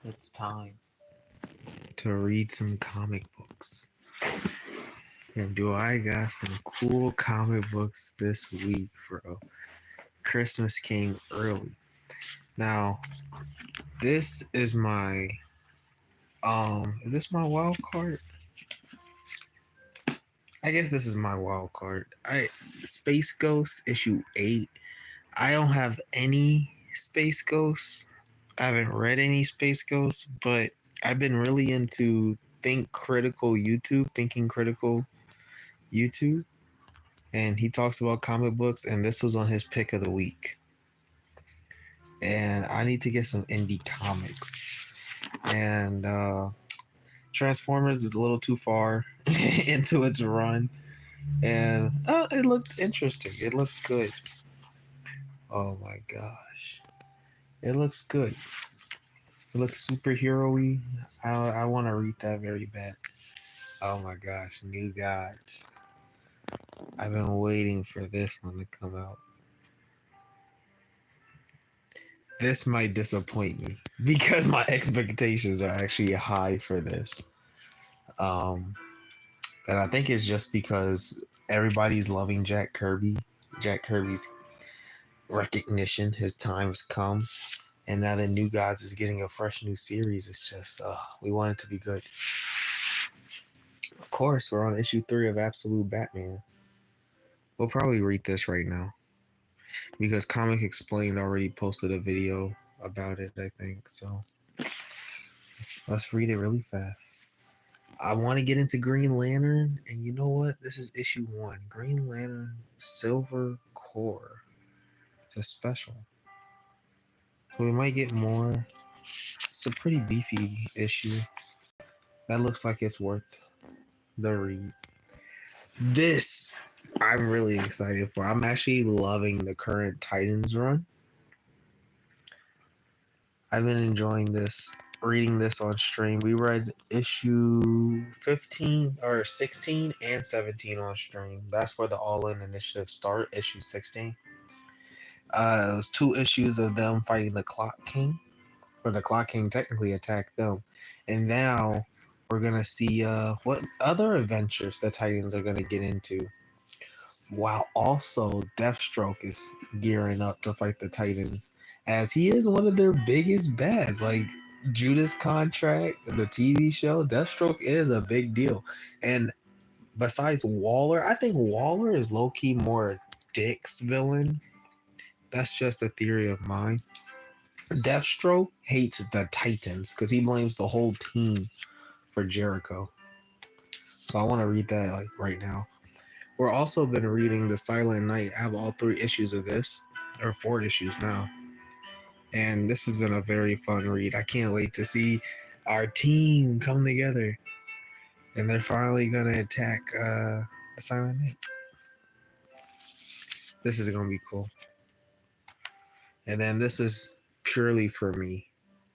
It's time to read some comic books. And do I got some cool comic books this week, bro? Christmas came early. Now, this is my is this my wild card? I guess this is my wild card. Space Ghost issue 8. I don't have any Space Ghosts. I haven't read any Space Ghosts, but I've been really into Thinking Critical YouTube, and he talks about comic books, and this was on his pick of the week. And I need to get some indie comics. And Transformers is a little too far into its run, and it looked interesting. It looked good. Oh my gosh, it looks good. It looks superhero-y. I want to read that very bad. Oh my gosh, New Gods. I've been waiting for this one to come out. This might disappoint me because my expectations are actually high for this. Um, and I think it's just because everybody's loving Jack Kirby. Jack Kirby's recognition, his time has come. And now that New Gods is getting a fresh new series, it's just, we want it to be good. Of course, we're on issue 3 of Absolute Batman. We'll probably read this right now because Comic Explained already posted a video about it, I think. So let's read it really fast. I want to get into Green Lantern, and you know what? This is issue 1. Green Lantern Silver Core. It's a special. So we might get more. It's a pretty beefy issue. That looks like it's worth the read. This I'm really excited for. I'm actually loving the current Titans run. I've been enjoying this, reading this on stream. We read issue 15 or 16 and 17 on stream. That's where the All In initiative start, issue 16. It was 2 issues of them fighting the Clock King, or the Clock King technically attacked them. And now we're going to see what other adventures the Titans are going to get into. While also Deathstroke is gearing up to fight the Titans, as he is one of their biggest bads. Like Judas Contract, the TV show, Deathstroke is a big deal. And besides Waller, I think Waller is low-key more Dick's villain. That's just a theory of mine. Deathstroke hates the Titans because he blames the whole team for Jericho. So I want to read that like right now. We're also been reading The Silent Night. I have all 3 issues of this, or 4 issues now. And this has been a very fun read. I can't wait to see our team come together. And they're finally going to attack The Silent Night. This is going to be cool. And then this is purely for me.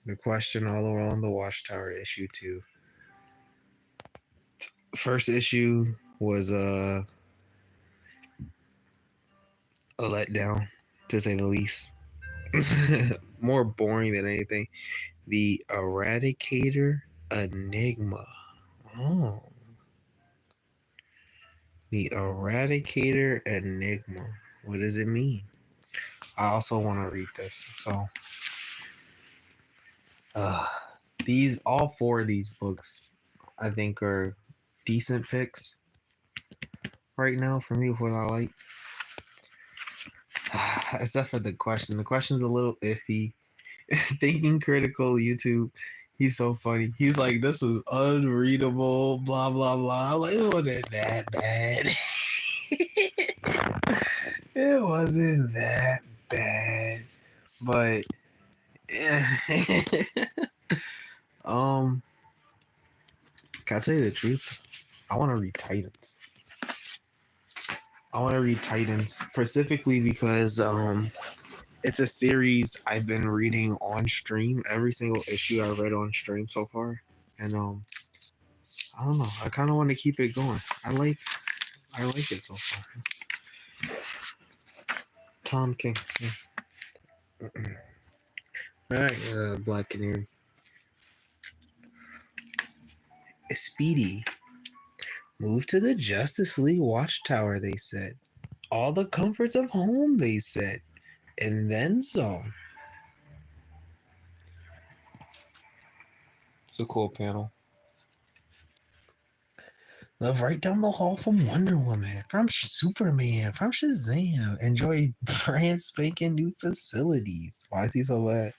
The Question All Around the Watchtower, issue 2. First issue was a letdown, to say the least. More boring than anything. The Eradicator Enigma. Oh. The Eradicator Enigma. What does it mean? I also want to read this. So, all 4 of these books, I think, are decent picks right now for me. What I like, except for the question. The question's a little iffy. Thinking Critical YouTube. He's so funny. He's like, this was unreadable, blah, blah, blah. I'm like, it wasn't that bad. It wasn't that bad. But, yeah. Can I tell you the truth? I want to read Titans. I want to read Titans specifically because it's a series I've been reading on stream. Every single issue I read on stream so far, and I don't know. I kind of want to keep it going. I like it so far. Tom King. Yeah. All right, Black Canary. Speedy, move to the Justice League Watchtower, they said. All the comforts of home, they said. And then some. It's a cool panel. Live right down the hall from Wonder Woman, from Superman, from Shazam. Enjoy brand spanking new facilities. Why is he so bad?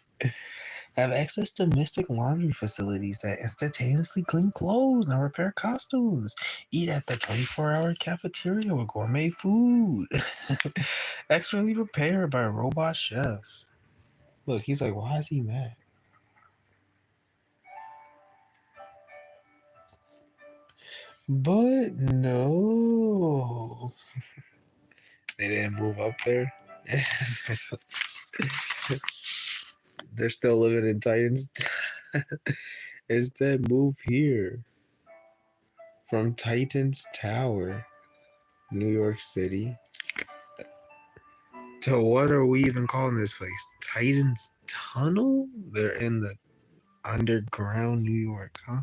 Have access to Mystic laundry facilities that instantaneously clean clothes and repair costumes. Eat at the 24-hour cafeteria with gourmet food. Expertly prepared by robot chefs. Look, he's like, why is he mad? But no. They didn't move up there. They're still living in Titans. Instead, move here. From Titans Tower, New York City. To what are we even calling this place? Titans Tunnel? They're in the underground New York, huh?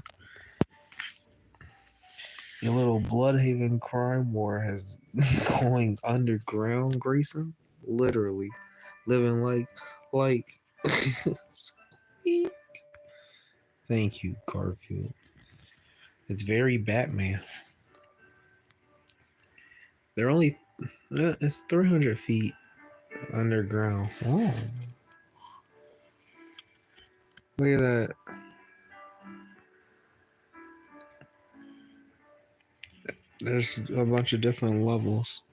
Your little Bloodhaven crime war has going underground, Grayson. Literally. Living like squeak. Thank you, Garfield. It's very Batman. They're only it's 300 feet underground. Oh, look at that. There's a bunch of different levels.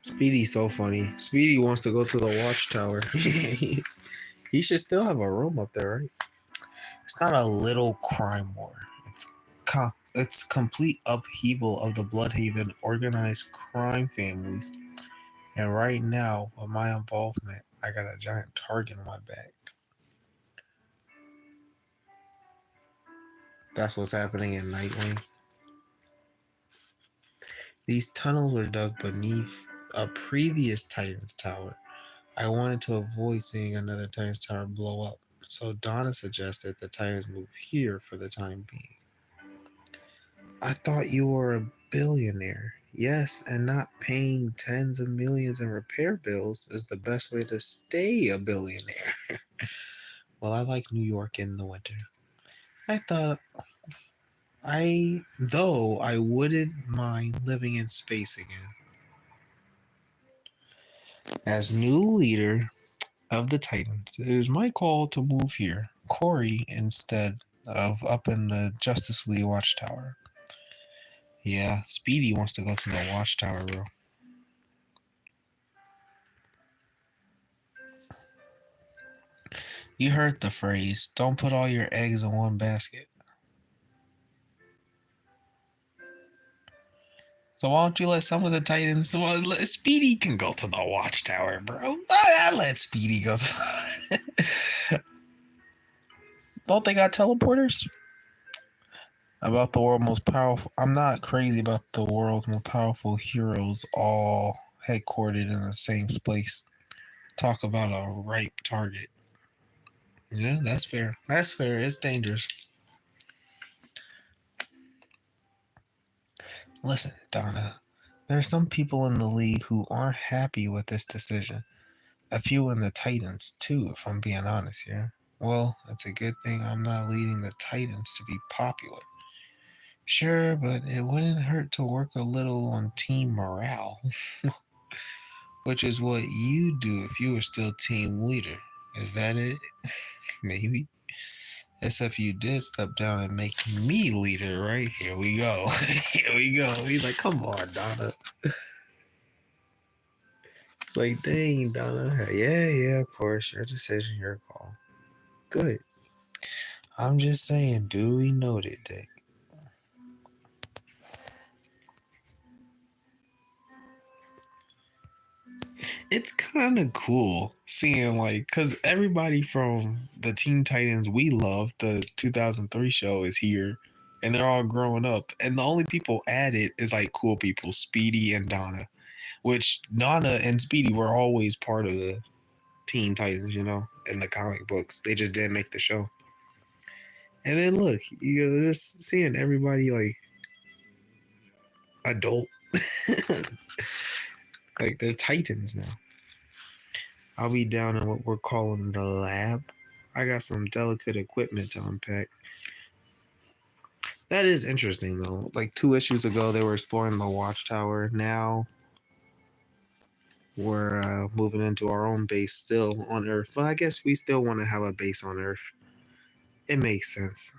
Speedy's so funny. Speedy wants to go to the watchtower. He should still have a room up there, right? It's not a little crime war. It's complete upheaval of the Bloodhaven organized crime families. And right now, with my involvement, I got a giant target on my back. That's what's happening in Nightwing. These tunnels were dug beneath a previous Titans tower. I wanted to avoid seeing another Titans tower blow up, so Donna suggested the Titans move here for the time being. I thought you were a billionaire. Yes, and not paying tens of millions in repair bills is the best way to stay a billionaire. Well, I like New York in the winter. I thought though I wouldn't mind living in space again. As new leader of the Titans, it is my call to move here. Corey instead of up in the Justice League Watchtower. Yeah, Speedy wants to go to the Watchtower, bro. You heard the phrase, don't put all your eggs in one basket. So why don't you let some of the Titans... Well, Speedy can go to the Watchtower, bro. I let Speedy go to... Don't they got teleporters? About the world's most powerful... I'm not crazy about the world's most powerful heroes all headquartered in the same place. Talk about a ripe target. Yeah, that's fair. That's fair. It's dangerous. Listen, Donna, there are some people in the league who aren't happy with this decision. A few in the Titans, too, if I'm being honest here. Well, it's a good thing I'm not leading the Titans to be popular. Sure, but it wouldn't hurt to work a little on team morale. Which is what you do if you were still team leader. Is that it? Maybe. Except you did step down and make me leader, right? Here we go. Here we go. He's like, come on, Donna. Like, dang, Donna. Yeah, of course. Your decision, your call. Good. I'm just saying, duly noted, Dick. It's kind of cool seeing, like, because everybody from the Teen Titans we love, the 2003 show, is here. And they're all growing up. And the only people added is, like, cool people, Speedy and Donna. Which Donna and Speedy were always part of the Teen Titans, in the comic books. They just didn't make the show. And then look, you're just seeing everybody like adult. Like they're Titans now. I'll be down in what we're calling the lab. I got some delicate equipment to unpack. That is interesting though. Like 2 issues ago, they were exploring the Watchtower. Now we're moving into our own base still on Earth. But I guess we still want to have a base on Earth. It makes sense.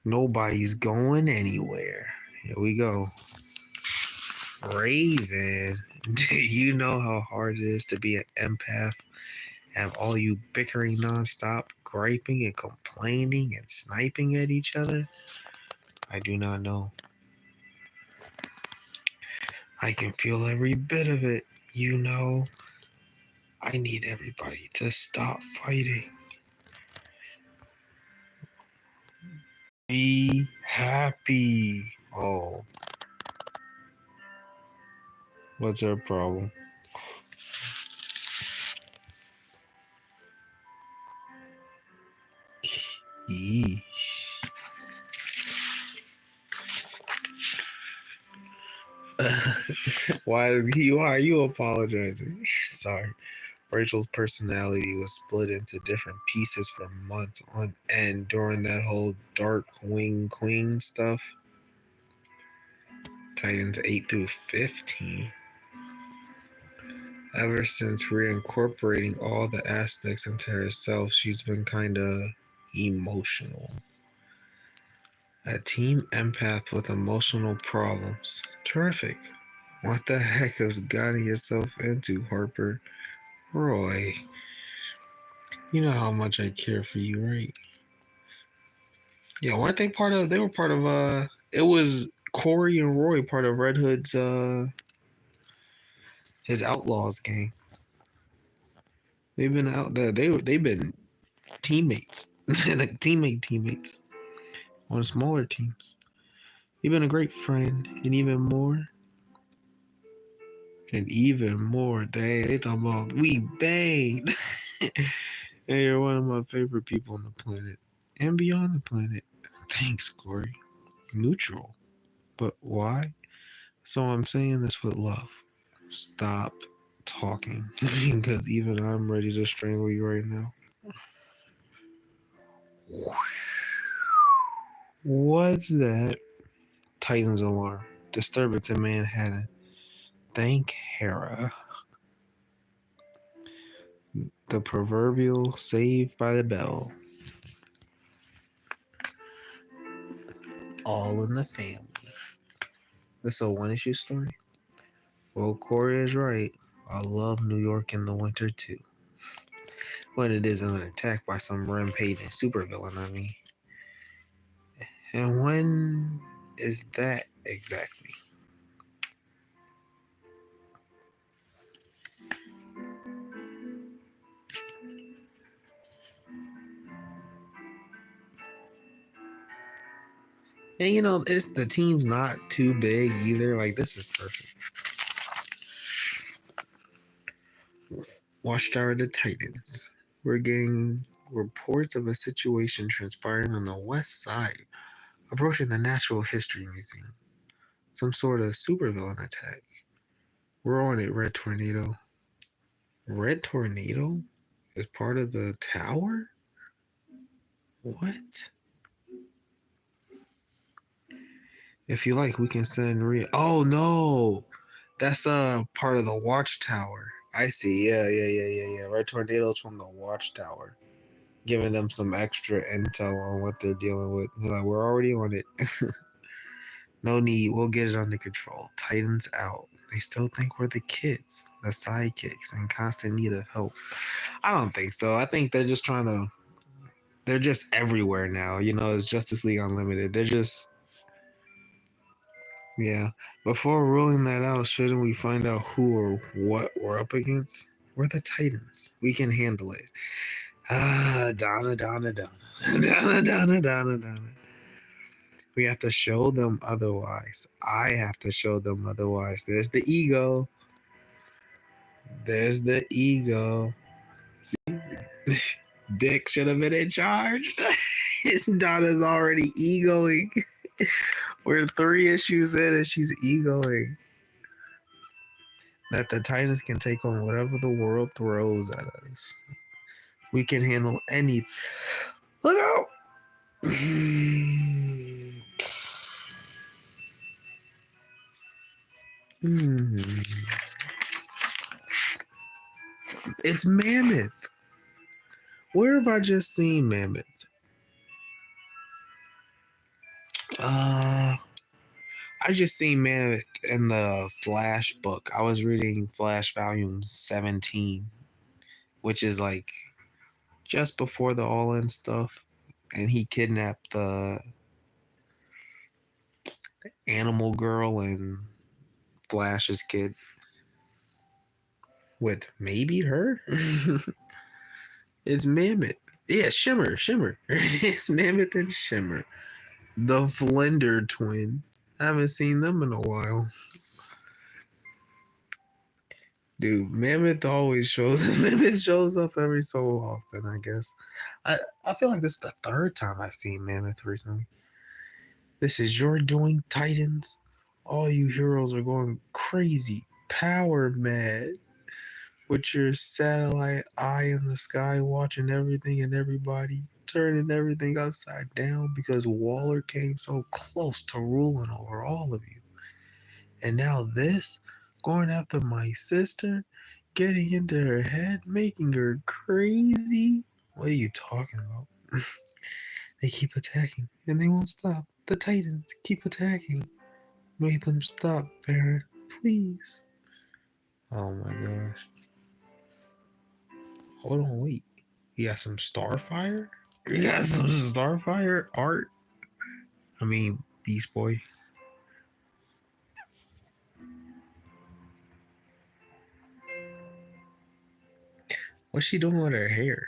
Nobody's going anywhere. Here we go. Raven, do you know how hard it is to be an empath? Have all you bickering nonstop, griping and complaining and sniping at each other? I do not know. I can feel every bit of it. I need everybody to stop fighting. Be happy. Oh, what's our problem? Yeesh. Why are you apologizing? Sorry. Rachel's personality was split into different pieces for months on end during that whole Dark Wing Queen stuff. Titans 8 through 15. Ever since reincorporating all the aspects into herself, she's been kind of emotional. A team empath with emotional problems. Terrific. What the heck has gotten yourself into, Harper? Roy, you know how much I care for you, right? Yeah, weren't they they were part of, it was Corey and Roy part of Red Hood's, his Outlaws gang. They've been out there, they've been teammates, like teammates on smaller teams. You've been a great friend, and even more. Dang, they talking about we banged. And you're one of my favorite people on the planet and beyond the planet. Thanks, Corey. Neutral. But why? So I'm saying this with love. Stop talking. Because even I'm ready to strangle you right now. What's that? Titans alarm. Disturbance in Manhattan. Thank Hera. The proverbial saved by the bell. All in the family. This is a 1 issue story? Well, Corey is right. I love New York in the winter too. When it isn't attacked by some rampaging supervillain, I mean. And when is that exactly? And it's the team's not too big either. Like this is perfect. Watchtower the Titans. We're getting reports of a situation transpiring on the west side, approaching the Natural History Museum. Some sort of supervillain attack. We're on it, Red Tornado. Red Tornado is part of the tower? What? If you like, we can send Oh no! That's part of the watchtower. I see. Yeah. Red Tornado's from the watchtower. Giving them some extra intel on what they're dealing with. They're like, we're already on it. No need. We'll get it under control. Titans out. They still think we're the kids, the sidekicks, in constant need of help. I don't think so. I think they're just trying to. They're just everywhere now. It's Justice League Unlimited. They're just. Yeah. Before ruling that out, shouldn't we find out who or what we're up against? We're the Titans. We can handle it. Donna. Donna. We have to show them otherwise. I have to show them otherwise. There's the ego. There's the ego. See, Dick should have been in charge. His daughter's already egoing. We're 3 issues in and she's egoing. That the Titans can take on whatever the world throws at us. We can handle anything. Look out! It's Mammoth. Where have I just seen Mammoth? I just seen Mammoth in the Flash book. I was reading Flash Volume 17, which is like just before the All In stuff, and he kidnapped the Animal Girl and Flash's kid with maybe her. It's Mammoth. Yeah, Shimmer. It's Mammoth and Shimmer. The Flender twins. I haven't seen them in a while. Dude, Mammoth always shows Mammoth shows up every so often, I guess. I feel like this is the third time I've seen Mammoth recently. This is your doing, Titans. All you heroes are going crazy, power mad, with your satellite eye in the sky, watching everything and everybody, turning everything upside down because Waller came so close to ruling over all of you. And now this, going after my sister, getting into her head, making her crazy. What are you talking about? They keep attacking, and they won't stop. The Titans keep attacking. Make them stop, Baron. Please. Oh my gosh. Hold on, wait. You got some Starfire? You got some Starfire art? I mean, Beast Boy. What's she doing with her hair?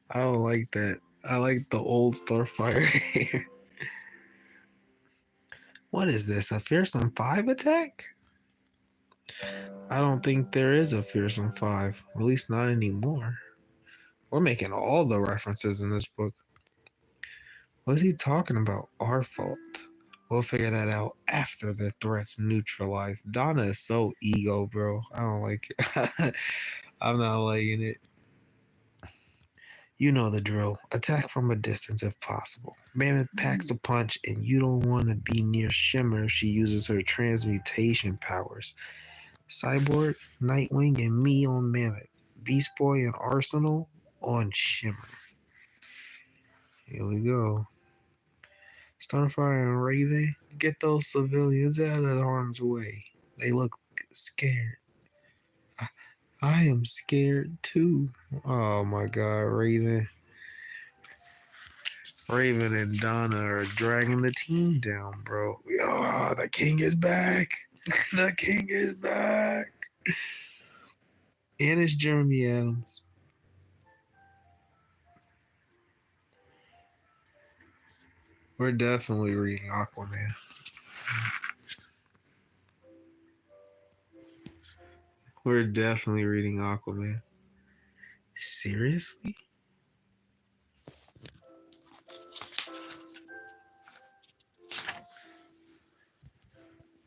I don't like that. I like the old Starfire hair. What is this? A Fearsome 5 attack? I don't think there is a Fearsome 5. At least not anymore. We're making all the references in this book. What's he talking about? Our fault. We'll figure that out after the threat's neutralized. Donna is so ego, bro. I don't like it. I'm not liking it. You know the drill. Attack from a distance if possible. Mammoth packs a punch, and you don't want to be near Shimmer if she uses her transmutation powers. Cyborg, Nightwing, and me on Mammoth. Beast Boy and Arsenal on Shimmer. Here we go. Starfire and Raven, get those civilians out of harm's way. They look scared. I am scared too. Oh my god, Raven. Raven and Donna are dragging the team down, bro. Oh, the king is back. The king is back. And it's Jeremy Adams. We're definitely reading Aquaman. We're definitely reading Aquaman. Seriously?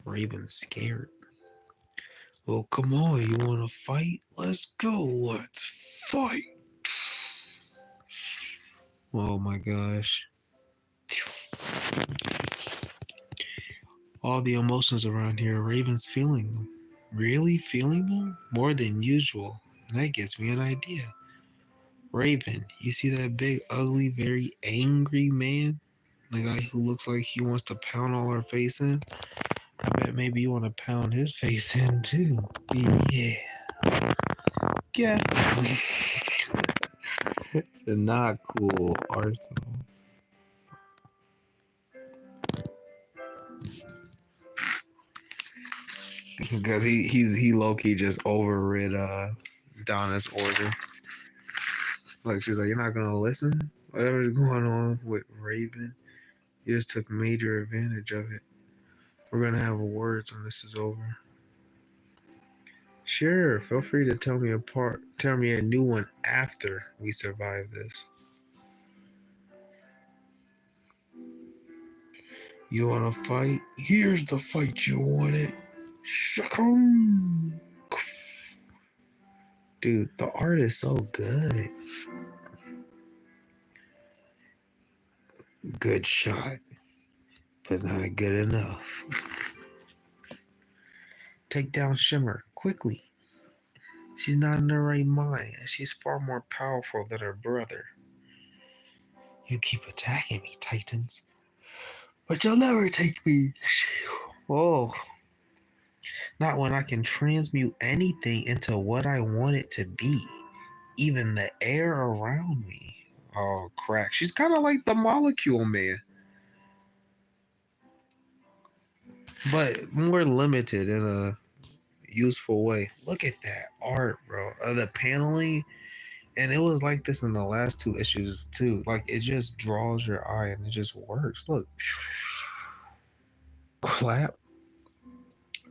Raven's scared. Well, come on. You want to fight? Let's go. Let's fight. Oh my gosh. All the emotions around here, Raven's feeling them. Really feeling them? More than usual. And that gives me an idea. Raven, you see that big, ugly, very angry man? The guy who looks like he wants to pound all our face in? I bet maybe you want to pound his face in too. Yeah. Yeah. It's not cool, Arsenal. Because he low key just overrid Donna's order. Like she's like, you're not gonna listen? Whatever's going on with Raven, you just took major advantage of it. We're gonna have words when this is over. Sure, feel free to tell me a new one after we survive this. You wanna fight? Here's the fight you wanted. Shakun. Dude, the art is so good. Good shot, but not good enough. Take down Shimmer, quickly. She's not in her right mind, and she's far more powerful than her brother. You keep attacking me, Titans, but you'll never take me. Oh, not when I can transmute anything into what I want it to be, even the air around me. Oh, crack. She's kind of like the Molecule Man, but more limited in a useful way. Look at that art, bro. The paneling, and it was like this in the last two issues too. Like it just draws your eye and it just works. Look, clap.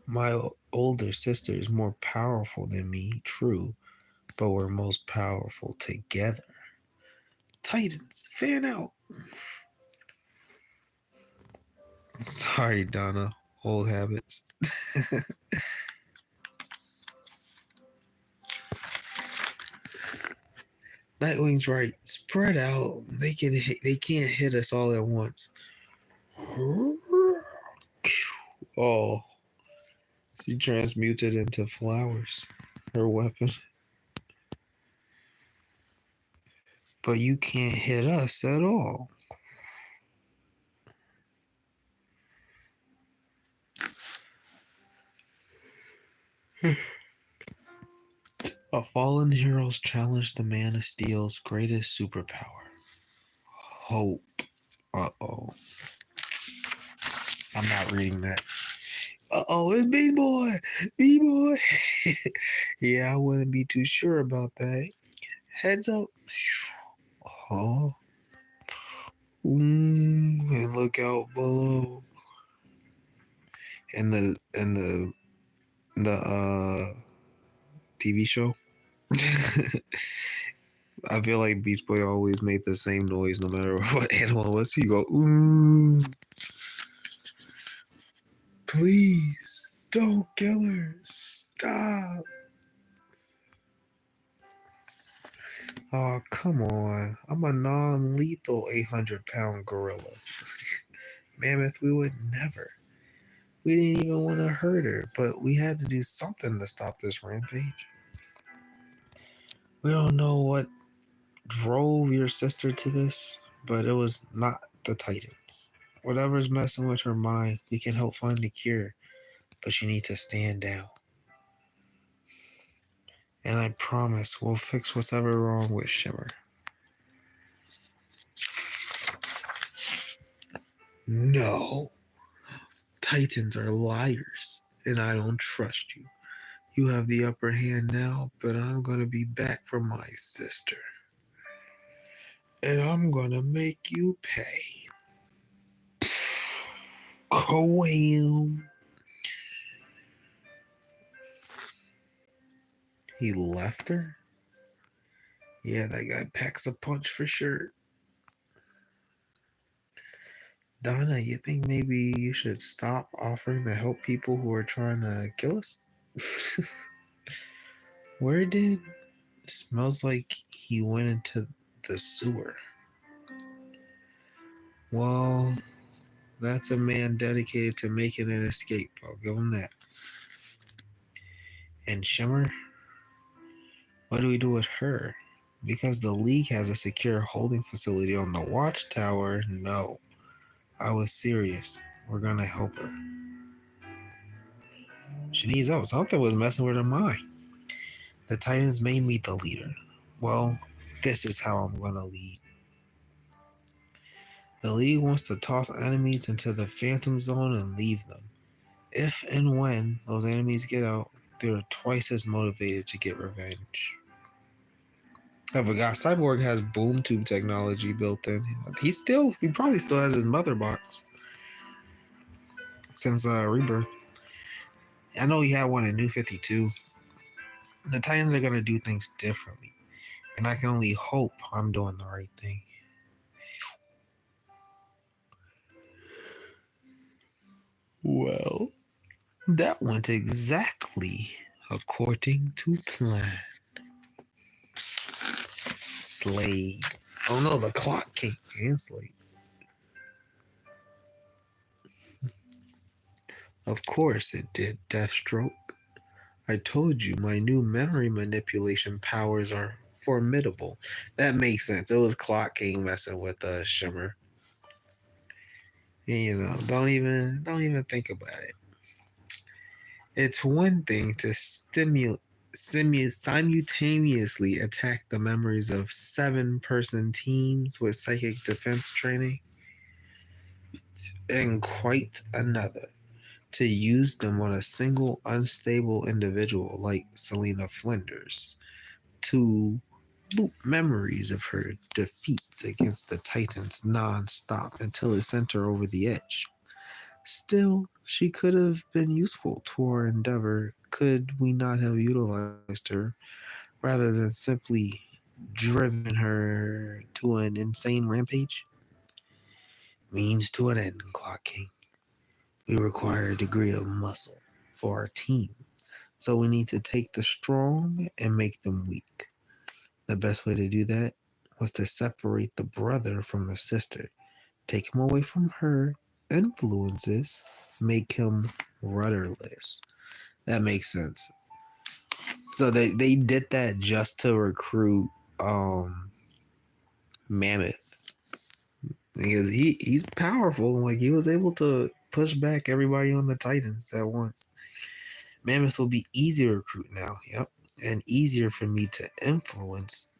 My older sister is more powerful than me, true, but we're most powerful together. Titans, fan out. Sorry, Donna. Old habits. Nightwing's right. Spread out. They can't hit us all at once. Oh, she transmuted into flowers. Her weapon. But you can't hit us at all. A fallen hero's challenged the Man of Steel's greatest superpower. Hope. Uh-oh. I'm not reading that. Uh-oh, it's B-Boy! B-Boy! Yeah, I wouldn't be too sure about that. Heads up. Oh. And look out below. And the TV show. I feel like Beast Boy always made the same noise no matter what animal it was. You go, ooh. Please, don't kill her. Stop. Oh, come on. I'm a non-lethal 800-pound gorilla. Mammoth, we would never. We didn't even want to hurt her, but we had to do something to stop this rampage. We don't know what drove your sister to this, but it was not the Titans. Whatever's messing with her mind, we can help find a cure, but you need to stand down. And I promise we'll fix what's ever wrong with Shimmer. No. Titans are liars, and I don't trust you. You have the upper hand now, but I'm gonna be back for my sister. And I'm gonna make you pay. Wham! He left her? Yeah, that guy packs a punch for sure. Donna, you think maybe you should stop offering to help people who are trying to kill us? Where did... It smells like he went into the sewer. Well, that's a man dedicated to making an escape. I'll give him that. And Shimmer? What do we do with her? Because the League has a secure holding facility on the watchtower? No. I was serious. We're gonna help her. She needs help. Something was messing with her mind. The Titans made me the leader. Well, this is how I'm gonna lead. The League wants to toss enemies into the Phantom Zone and leave them. If and when those enemies get out, they're twice as motivated to get revenge. I forgot Cyborg has boom tube technology built in. He probably still has his mother box since Rebirth. I know he had one in New 52. The Titans are gonna do things differently, and I can only hope I'm doing the right thing. Well, that went exactly according to plan. Slade. Oh no, the clock came and Slade. Of course it did, Deathstroke. I told you my new memory manipulation powers are formidable. That makes sense. It was Clock King messing with Shimmer. You know, don't even think about it. It's one thing to simultaneously attack the memories of 7-person teams with psychic defense training, and quite another to use them on a single unstable individual like Selena Flinders to loop memories of her defeats against the Titans non-stop until it sent her over the edge. Still, she could have been useful to our endeavor could we not have utilized her rather than simply driven her to an insane rampage. Means to an end, Clock King. We require a degree of muscle for our team, so we need to take the strong and make them weak. The best way to do that was to separate the brother from the sister, take him away from her influences, make him rudderless. That makes sense. So they did that just to recruit Mammoth. Because he's powerful. Like he was able to push back everybody on the Titans at once. Mammoth will be easier to recruit now, yep. And easier for me to influence,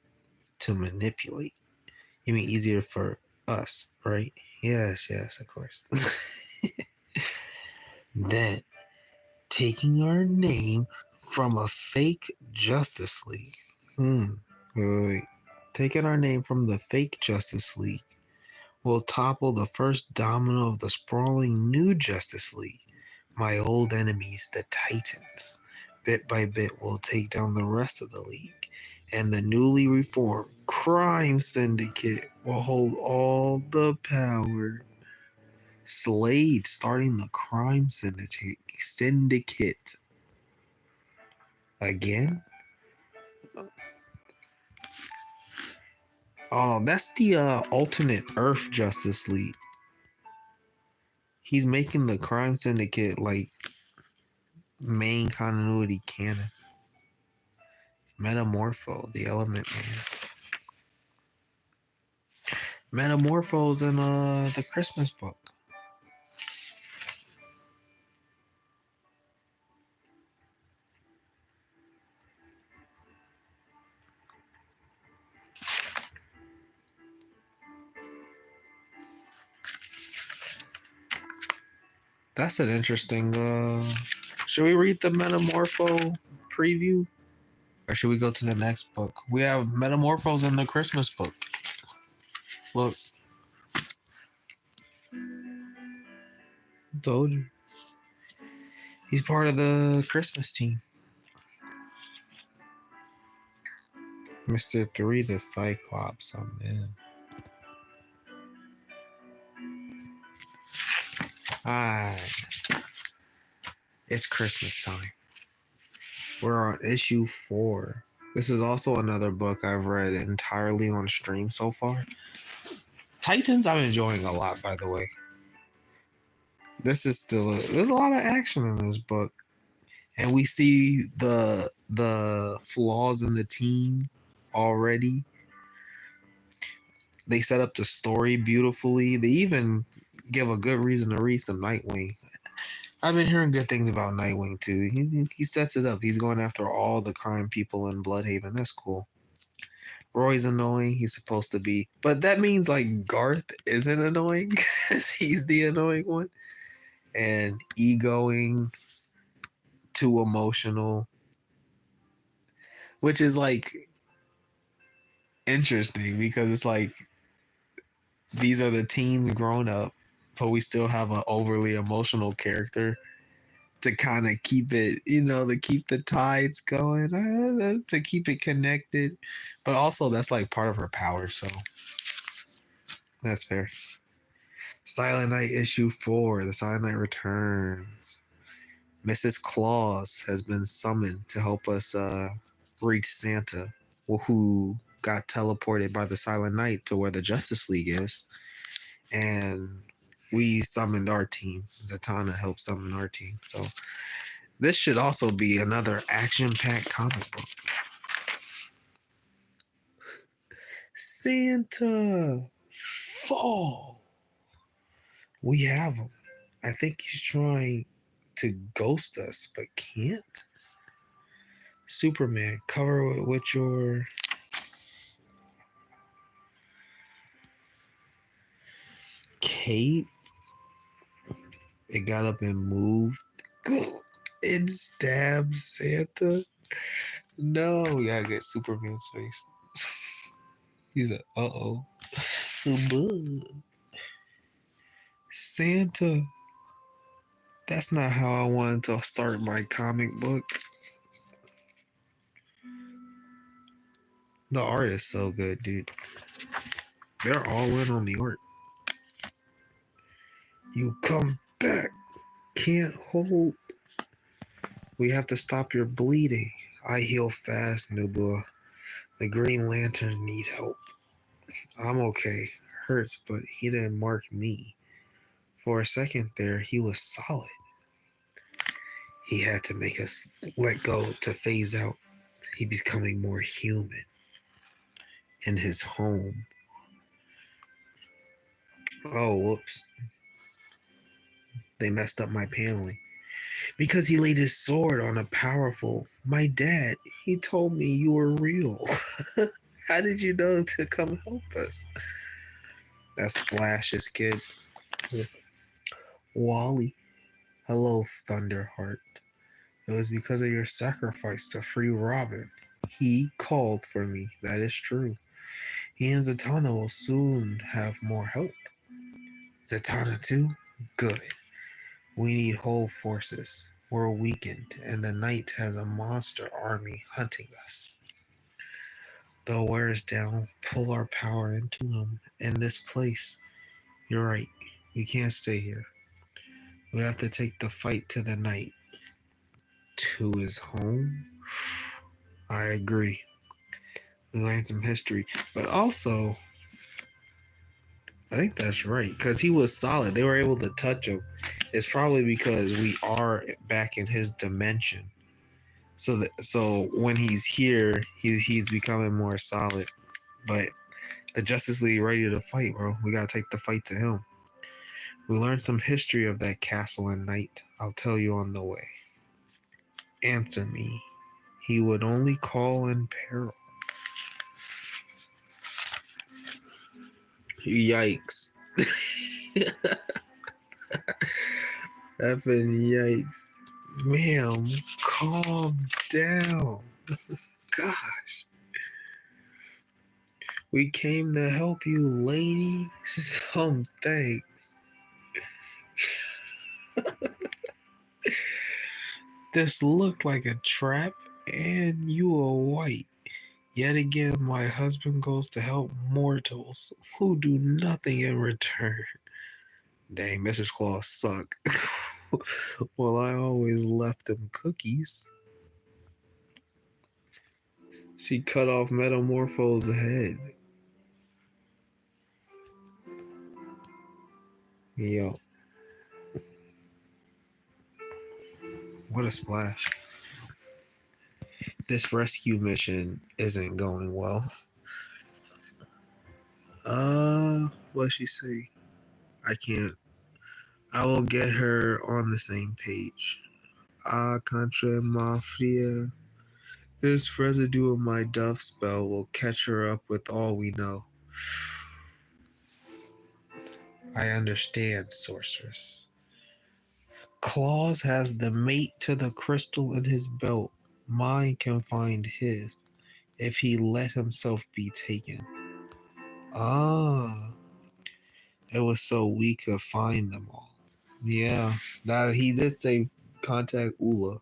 to manipulate. You mean easier for us, right? Yes, of course. Then, taking our name from a fake Justice League. Wait. Taking our name from the fake Justice League will topple the first domino of the sprawling new Justice League. My old enemies, the Titans. Bit by bit, will take down the rest of the league, and the newly reformed Crime Syndicate will hold all the power. Slade starting the Crime Syndicate. Again? Oh, that's the alternate Earth Justice League. He's making the Crime Syndicate like main continuity canon. Metamorpho, the Element Man. Metamorpho's in the Christmas book. That's an interesting. Should we read the Metamorpho preview, or should we go to the next book? We have Metamorphos in the Christmas book. Look, told you. He's part of the Christmas team. Mr. 3, the Cyclops. I'm in. Ah, it's Christmas time. We're on issue 4. This is also another book I've read entirely on stream so far. Titans, I'm enjoying a lot, by the way. This is still there's a lot of action in this book, and we see the flaws in the team already. They set up the story beautifully. They even give a good reason to read some Nightwing. I've been hearing good things about Nightwing too. He sets it up. He's going after all the crime people in Bloodhaven. That's cool. Roy's annoying. He's supposed to be, but that means like Garth isn't annoying because he's the annoying one. And egoing, too emotional, which is like interesting because it's like these are the teens grown up, but we still have an overly emotional character to kind of keep it, to keep the tides going, to keep it connected. But also, that's like part of her power, so that's fair. Silent Night issue 4, The Silent Night returns. Mrs. Claus has been summoned to help us reach Santa, who got teleported by the Silent Night to where the Justice League is. And we summoned our team. Zatanna helped summon our team. So this should also be another action-packed comic book. Santa fall. We have him. I think he's trying to ghost us, but can't. Superman, cover it with your cape. It got up and moved. It stabbed Santa. No, we gotta get Superman's face. He's like, uh-oh. Santa. That's not how I wanted to start my comic book. The art is so good, dude. They're all in on the art. You come back. Can't hold. We have to stop your bleeding. I heal fast, Nuba. The Green Lantern need help. I'm okay. Hurts, but he didn't mark me. For a second there, he was solid. He had to make us let go to phase out. He becoming more human in his home. Oh, whoops. They messed up my paneling. Because he laid his sword on a powerful. My dad, he told me you were real. How did you know to come help us? That's Flash's kid. Wally. Hello, Thunderheart. It was because of your sacrifice to free Robin. He called for me. That is true. He and Zatanna will soon have more help. Zatanna too? Good. We need whole forces. We're weakened, and the Knight has a monster army hunting us. The wears down, pull our power into him in this place. You're right. We can't stay here. We have to take the fight to the Knight. To his home? I agree. We learned some history. But also, I think that's right. Because he was solid. They were able to touch him. It's probably because we are back in his dimension. So when he's here, he's becoming more solid. But the Justice League ready to fight, bro. We gotta take the fight to him. We learned some history of that castle and Knight. I'll tell you on the way. Answer me. He would only call in peril. Yikes. Effing yikes. Ma'am, calm down. Gosh. We came to help you, lady. Some thanks. This looked like a trap, and you are white. Yet again, my husband goes to help mortals who do nothing in return. Dang, Mrs. Claus suck. Well, I always left them cookies. She cut off Metamorpho's head. Yo. What a splash. This rescue mission isn't going well. What'd she say? I can't. I will get her on the same page. Contra Mafia. This residue of my Dove spell will catch her up with all we know. I understand, sorceress. Claus has the mate to the crystal in his belt. Mine can find his if he let himself be taken. Ah, it was so we could find them all. Yeah, that he did say Contact Ula.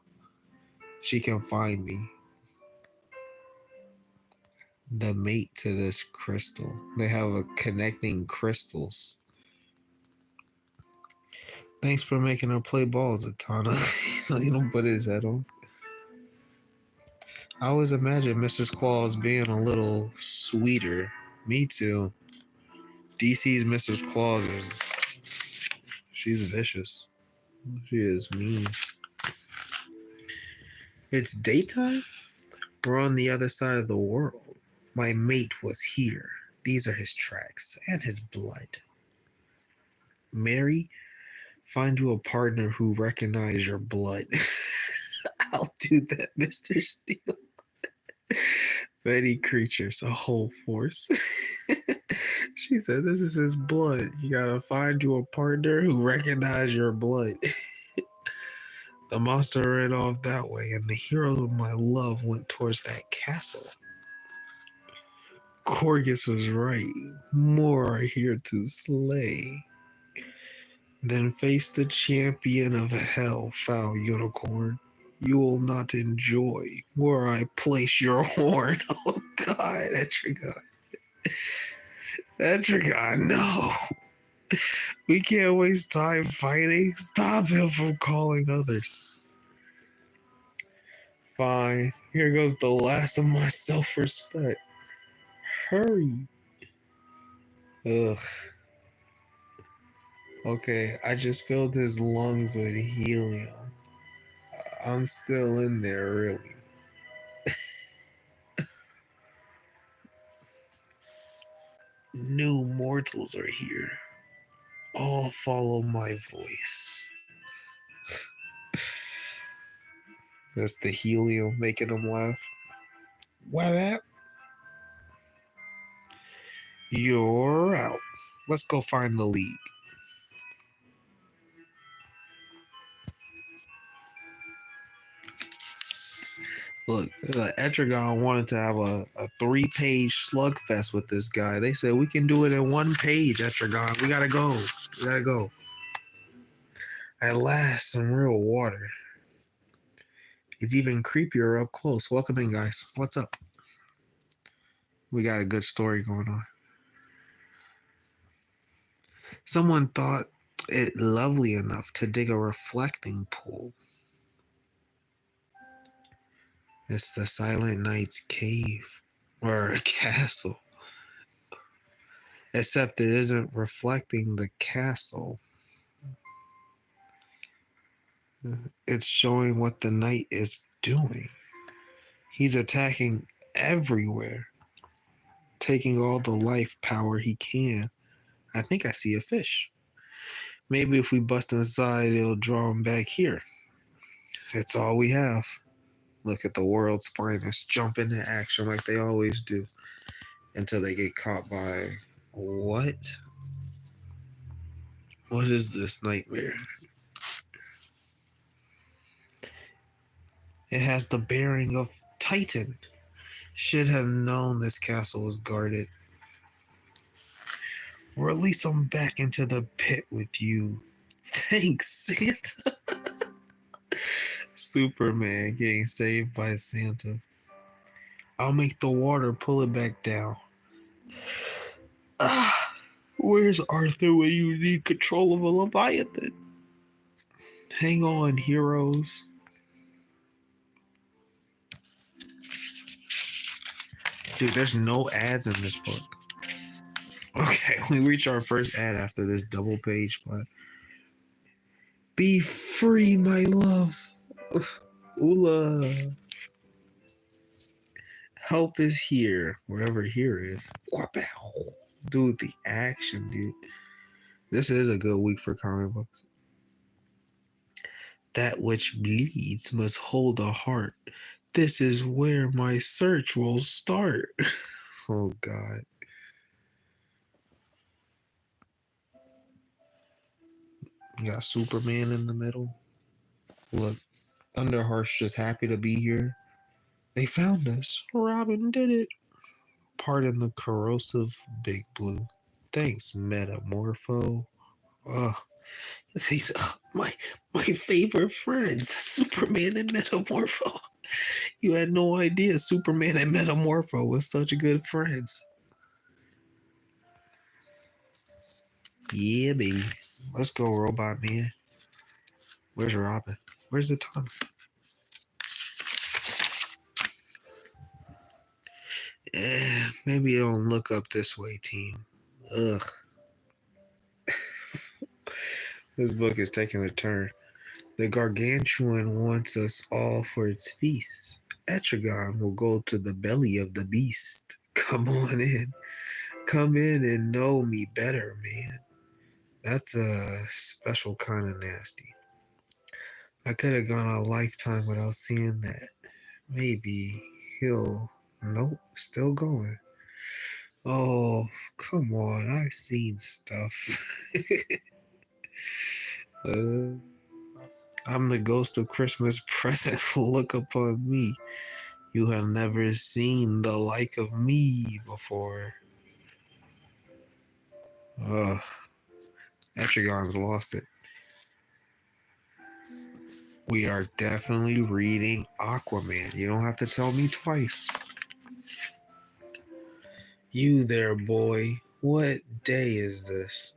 She can find me. The mate to this crystal. They have a connecting crystals. Thanks for making her play ball, Zatanna. You don't put his head on. I always imagine Mrs. Claus being a little sweeter. Me too. DC's Mrs. Claus is... she's vicious. She is mean. It's daytime? We're on the other side of the world. My mate was here. These are his tracks and his blood. Mary, find you a partner who recognizes your blood. I'll do that, Mr. Steele. Many creatures, a whole force. She said, this is his blood. You gotta find you a partner who recognizes your blood. The monster ran off that way, and the hero of my love went towards that castle. Corgus was right. More are here to slay. Then face the champion of hell, foul unicorn. You will not enjoy where I place your horn. Oh God, Etrigan. Etrigan, no. We can't waste time fighting. Stop him from calling others. Fine. Here goes the last of my self-respect. Hurry. Ugh. Okay, I just filled his lungs with helium. I'm still in there, really. New mortals are here. All follow my voice. That's the helium making him laugh. What? You're out. Let's go find the league. Look, Etrigan wanted to have a 3-page slugfest with this guy. They said, we can do it in 1 page, Etrigan. We gotta go. We gotta go. At last, some real water. It's even creepier up close. Welcome in, guys. What's up? We got a good story going on. Someone thought it lovely enough to dig a reflecting pool. It's the Silent Knight's cave. Or a castle. Except it isn't reflecting the castle. It's showing what the knight is doing. He's attacking everywhere. Taking all the life power he can. I think I see a fish. Maybe if we bust inside, it'll draw him back here. It's all we have. Look at the world's finest jump into action like they always do until they get caught by what? What is this nightmare? It has the bearing of Titan. Should have known this castle was guarded. Release him back into the pit with you. Thanks, Santa. Superman getting saved by Santa. I'll make the water pull it back down. Where's Arthur when you need control of a Leviathan? Hang on, heroes. Dude, there's no ads in this book. Okay, we reach our first ad after this double page spot. Be free, my love. Ula. Help is here, wherever here is. Dude, the action, dude. This is a good week for comic books. That which bleeds must hold a heart. This is where my search will start. Oh, God. You got Superman in the middle. Look, Thunderheart's just happy to be here. They found us. Robin did it. Pardon the corrosive Big Blue. Thanks, Metamorpho. Ugh. He's my favorite friends, Superman and Metamorpho. You had no idea Superman and Metamorpho was such good friends. Yeah, baby. Let's go, Robot Man. Where's Robin? Where's the time? Maybe don't look up this way, team. Ugh. This book is taking a turn. The Gargantuan wants us all for its feast. Etrigan will go to the belly of the beast. Come on in. Come in and know me better, man. That's a special kind of nasty. I could have gone a lifetime without seeing that. Maybe he'll. Nope, still going. Oh, come on. I've seen stuff. uh, I'm the ghost of Christmas present. Look upon me. You have never seen the like of me before. Ugh. Etrigan's lost it. We are definitely reading Aquaman. You don't have to tell me twice. You there, boy. What day is this?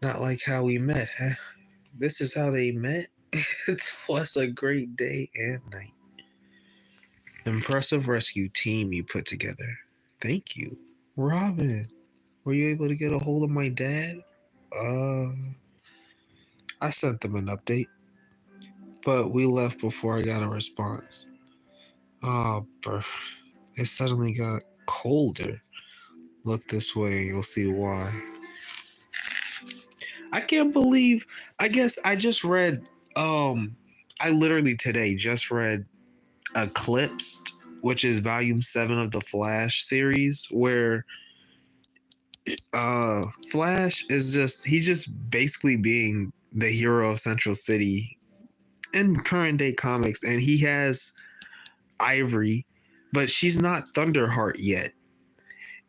Not like how we met, huh? This is how they met? It was a great day and night. Impressive rescue team you put together. Thank you. Robin, were you able to get a hold of my dad? Uh, I sent them an update, but we left before I got a response. Oh, it suddenly got colder. Look this way, you'll see why. I can't believe. I guess I just read. I literally today just read Eclipsed, which is volume 7 of the Flash series, where Flash is he's just basically being the hero of Central City in current day comics, and he has Ivory, but she's not Thunderheart yet.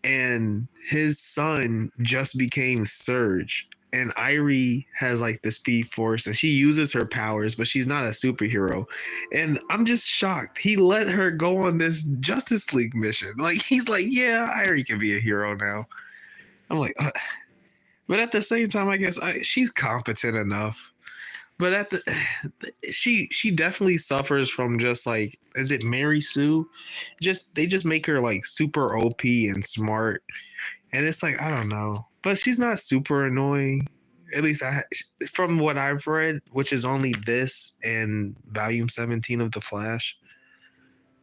And his son just became Surge. And Irie has like the Speed Force and she uses her powers, but she's not a superhero. And I'm just shocked. He let her go on this Justice League mission. Like, he's like, yeah, Irie can be a hero now. I'm like, but at the same time, I guess she's competent enough. But she definitely suffers from just like, is it Mary Sue? They just make her like super OP and smart, and it's like, I don't know, but she's not super annoying. At least from what I've read, which is only this and volume 17 of the Flash.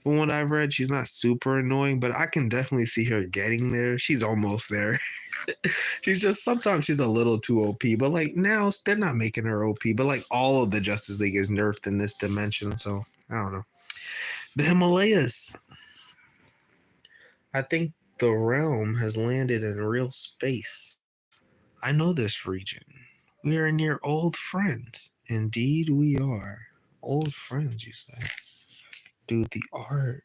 From what I've read, she's not super annoying, but I can definitely see her getting there. She's almost there. She's just sometimes she's a little too OP, but like now they're not making her OP. But like all of the Justice League is nerfed in this dimension, so I don't know. The Himalayas. I think the realm has landed in real space. I know this region. We are near old friends. Indeed, we are. Old friends, you say? Dude, the art.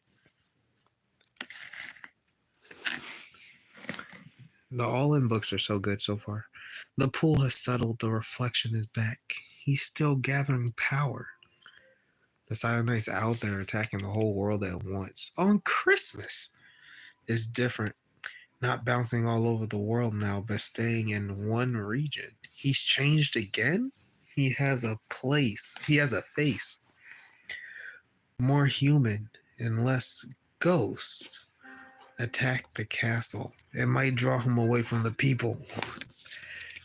The all-in books are so good so far. The pool has settled. The reflection is back. He's still gathering power. The Silent Knight's out there attacking the whole world at once. On Christmas! It's different. Not bouncing all over the world now, but staying in one region. He's changed again? He has a place. He has a face. More human and less ghost. Attack the castle. It might draw him away from the people.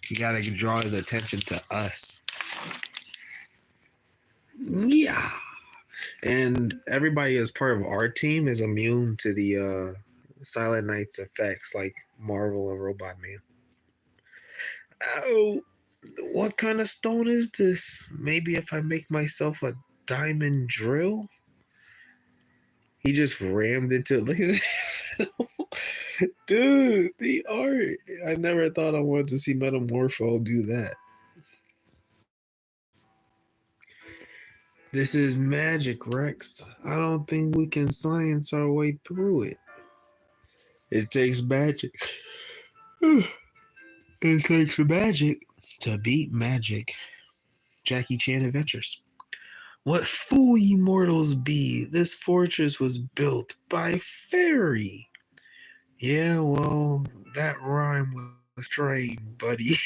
You gotta draw his attention to us. Yeah. And everybody as part of our team is immune to the Silent Knight's effects, like Marvel and Robot Man. Oh, what kind of stone is this? Maybe if I make myself a diamond drill? He just rammed into it. Look at that. Dude, the art. I never thought I wanted to see Metamorpho do that. This is magic, Rex. I don't think we can science our way through it. It takes magic. It takes magic. To beat magic, Jackie Chan Adventures. What fool ye mortals be? This fortress was built by fairy. Yeah, well, that rhyme was trained, buddy.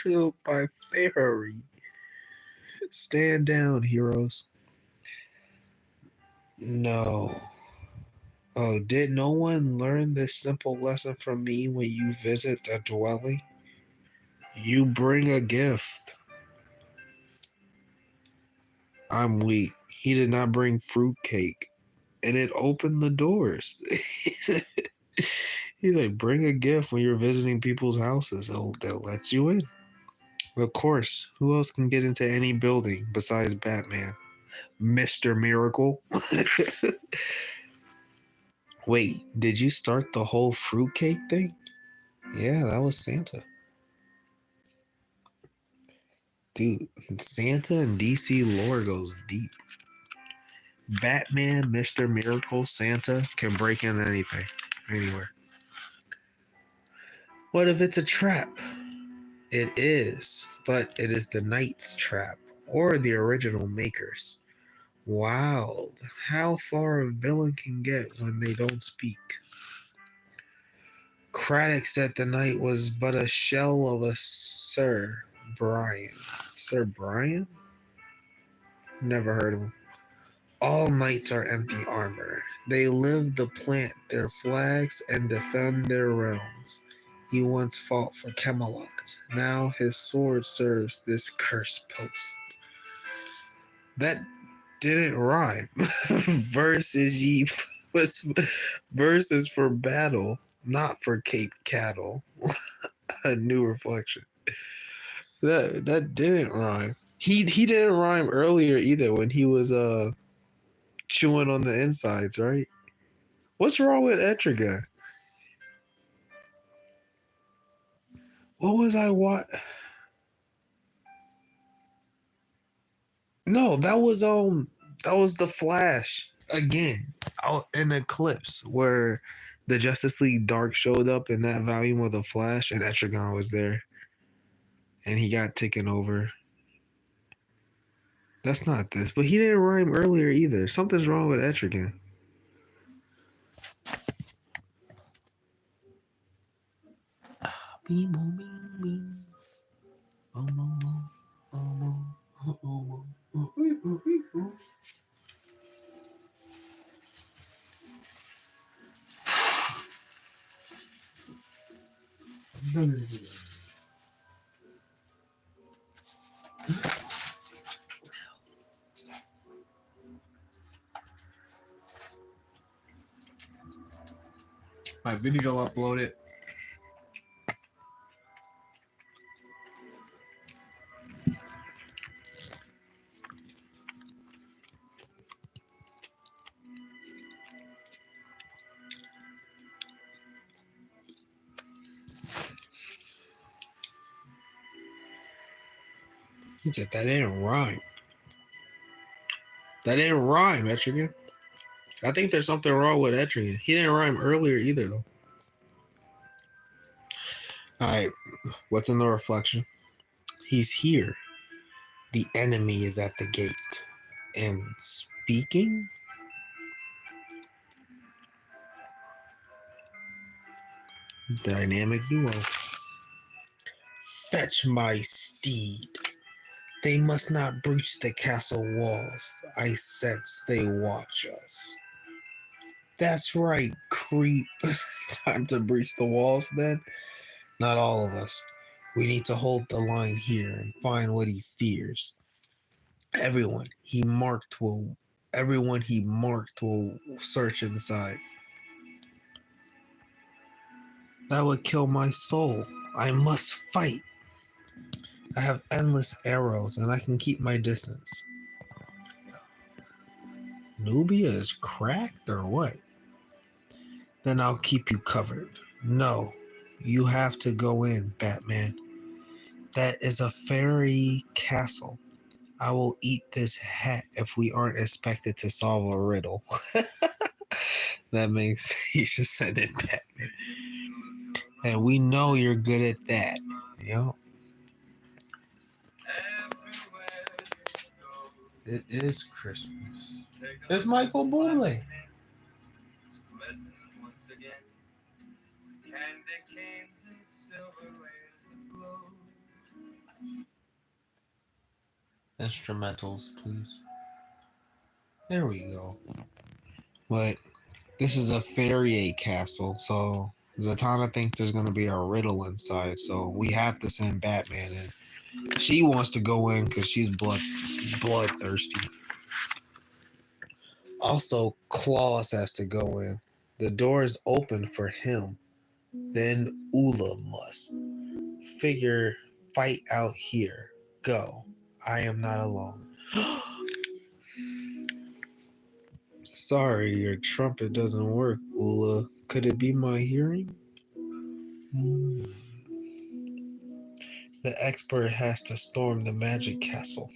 Built by fairy. Stand down, heroes. No. Oh, did no one learn this simple lesson from me when you visit a dwelling? You bring a gift. I'm weak. He did not bring fruitcake. And it opened the doors. He's like, bring a gift when you're visiting people's houses. They'll let you in. Of course, who else can get into any building besides Batman? Mr. Miracle. Wait, did you start the whole fruitcake thing? Yeah, that was Santa. Dude, Santa and DC lore goes deep. Batman, Mr. Miracle, Santa can break in anything, anywhere. What if it's a trap? It is, but it is the Knight's trap, or the original makers. Wow, how far a villain can get when they don't speak. Craddock said the Knight was but a shell of a Sir Brian. Sir Brian? Never heard of him. All knights are empty armor. They live to plant their flags and defend their realms. He once fought for Camelot. Now his sword serves this cursed post. That didn't rhyme. Versus ye was verses for battle, not for Cape Cattle. A new reflection. That didn't rhyme. He didn't rhyme earlier either when he was chewing on the insides, right? What's wrong with Etrigan? What was I what? No, that was the Flash again out in Eclipse where the Justice League Dark showed up in that volume of the Flash and Etrigan was there and he got taken over. That's not this, but he didn't rhyme earlier either. Something's wrong with Etrigan. My video uploaded. He said that didn't rhyme. That didn't rhyme, Etrigan. I think there's something wrong with Etrigan. He didn't rhyme earlier either, though. Alright, what's in the reflection? He's here. The enemy is at the gate. And speaking? Dynamic duo. Fetch my steed. They must not breach the castle walls. I sense they watch us. That's right, creep. Time to breach the walls then? Not all of us. We need to hold the line here and find what he fears. Everyone he marked will search inside. That would kill my soul. I must fight. I have endless arrows and I can keep my distance. Nubia is cracked or what? Then I'll keep you covered. No, you have to go in, Batman. That is a fairy castle. I will eat this hat if we aren't expected to solve a riddle. That makes he should send it Batman. And we know you're good at that. You know? It is Christmas. It's Michael Bublé. Instrumentals, please. There we go. But this is a fairy castle, so Zatanna thinks there's gonna be a riddle inside, so we have to send Batman in. She wants to go in because she's bloodthirsty. Also, Claus has to go in. The door is open for him. Then Ula must. Figure fight out here. Go. I am not alone. Sorry, your trumpet doesn't work, Ula. Could it be my hearing? Hmm. The expert has to storm the magic castle.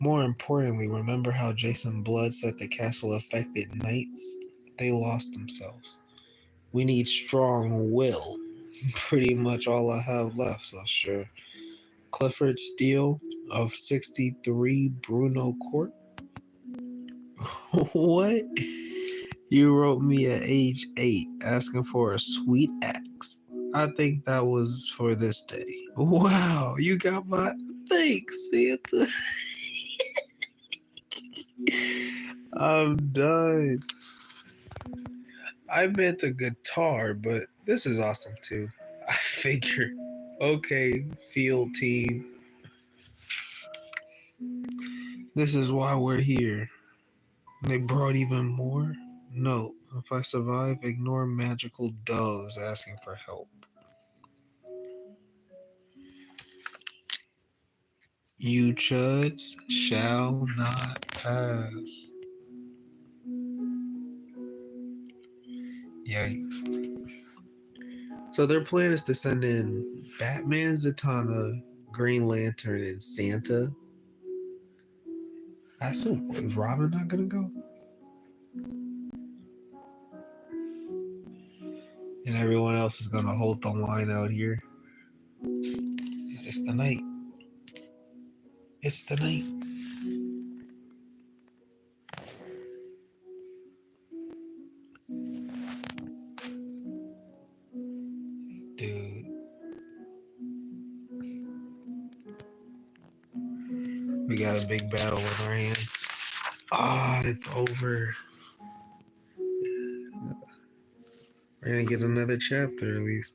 More importantly, remember how Jason Blood said the castle affected knights? They lost themselves. We need strong will. Pretty much all I have left, so sure. Clifford Steele of 63 Bruno Court. What? You wrote me at age 8 asking for a sweet axe. I think that was for this day. Wow, you got my thanks, Santa. I'm done. I meant a guitar, but this is awesome too. I figure. Okay, field team. This is why we're here. They brought even more? No, if I survive, ignore magical doves asking for help. You chuds shall not pass. Yikes. So their plan is to send in Batman, Zatanna, Green Lantern, and Santa. I assume, is Robin not gonna go? And everyone else is gonna hold the line out here. It's the night. It's the night. Dude. We got a big battle in our hands. Ah, it's over. We're gonna get another chapter at least.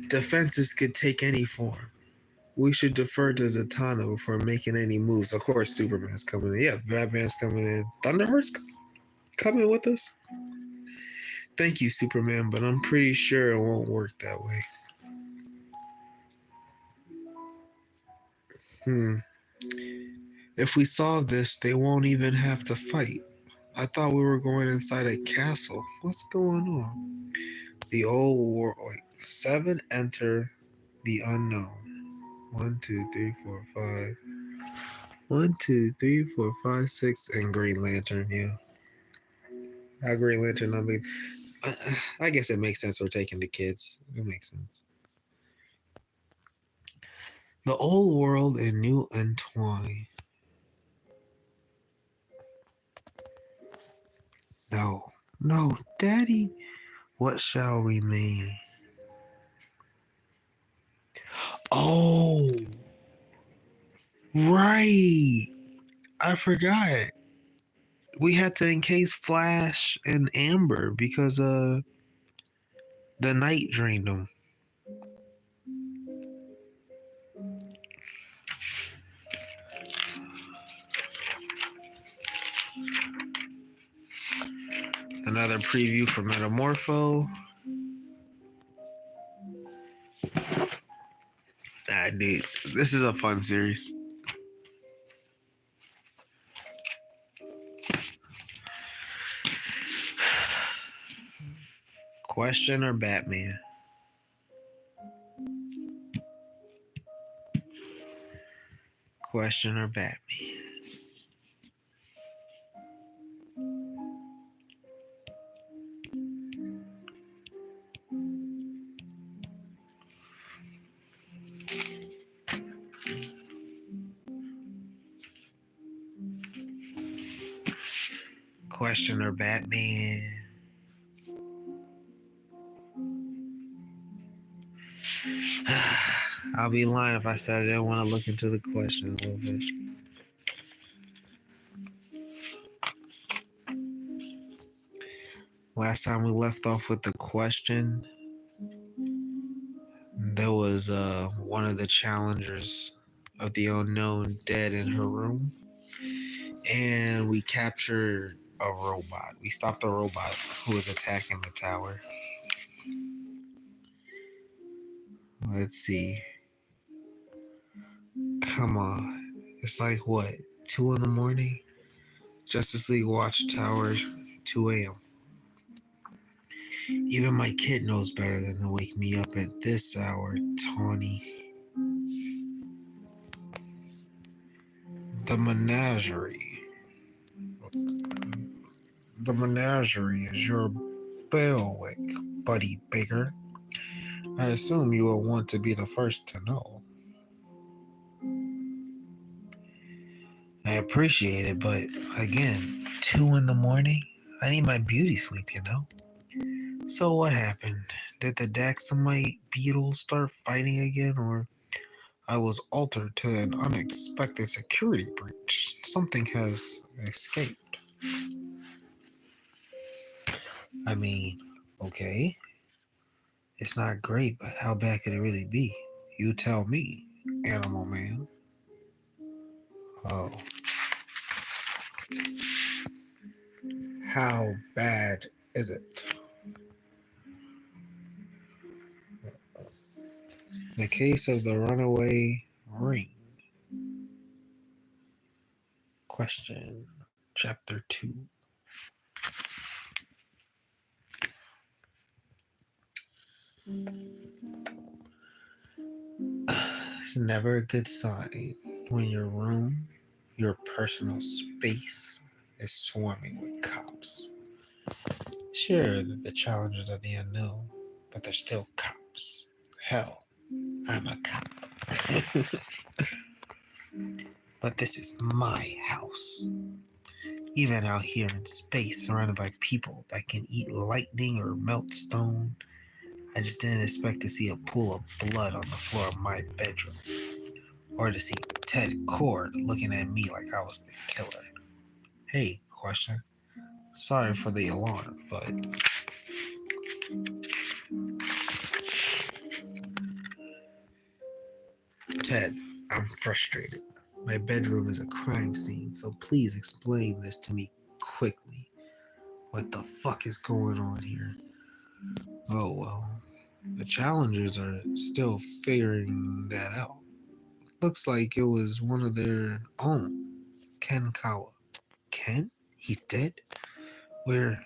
Defenses could take any form. We should defer to Zatanna before making any moves. Of course, Superman's coming in. Yeah, Batman's coming in. Thunderheart's coming with us. Thank you, Superman, but I'm pretty sure it won't work that way. If we solve this, they won't even have to fight. I thought we were going inside a castle. What's going on? The old war. Wait, 7 enter the unknown. 1, 2, 3, 4, 5. 1, 2, 3, 4, 5, 6, and Green Lantern. Yeah, how Green Lantern not be? I guess it makes sense we're taking the kids. It makes sense. The old world and new entwine. No, no, Daddy. What shall remain? Oh, right. I forgot. We had to encase Flash and Amber because the night drained them. Another preview for Metamorpho. Ah, dude, this is a fun series. Question or Batman? Question or Batman? questioner, Batman. I'll be lying if I said I didn't want to look into the question a little bit. Last time we left off with the question, there was one of the challengers of the unknown dead in her room, and we captured a robot. We stopped a robot who was attacking the tower. Let's see. Come on. It's like what? 2 in the morning? Justice League Watchtower, 2 a.m. Even my kid knows better than to wake me up at this hour, Tawny. The menagerie. The menagerie is your bailiwick, Buddy Baker. I assume you will want to be the first to know. I appreciate it, but again, 2 in the morning? I need my beauty sleep, you know? So what happened? Did the Daxamite beetles start fighting again, or I was altered to an unexpected security breach? Something has escaped. I mean, okay. It's not great, but how bad could it really be? You tell me, Animal Man. Oh. How bad is it? The case of the runaway ring. Question. Chapter 2. It's never a good sign when your room, your personal space, is swarming with cops. Sure, they're the challengers of the unknown, but they're still cops. Hell, I'm a cop. But this is my house. Even out here in space, surrounded by people that can eat lightning or melt stone, I just didn't expect to see a pool of blood on the floor of my bedroom. Or to see Ted Cord looking at me like I was the killer. Hey, question. Sorry for the alarm, but Ted, I'm frustrated. My bedroom is a crime scene, so please explain this to me quickly. What the fuck is going on here? Oh well, the challengers are still figuring that out. Looks like it was one of their own, Ken Kawa. Ken? He's dead? We're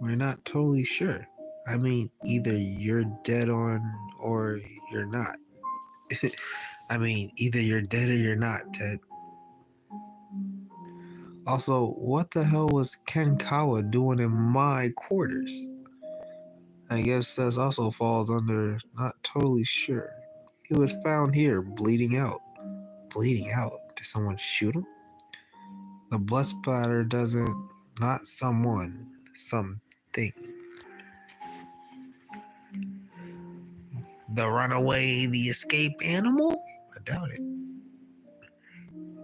not totally sure. I mean, either you're dead on or you're not. I mean, either you're dead or you're not, Ted. Also, what the hell was Ken Kawa doing in my quarters? I guess that also falls under not totally sure. He was found here, bleeding out. Bleeding out? Did someone shoot him? The blood splatter doesn't. Not someone. Something. The runaway, the escaped animal? I doubt it.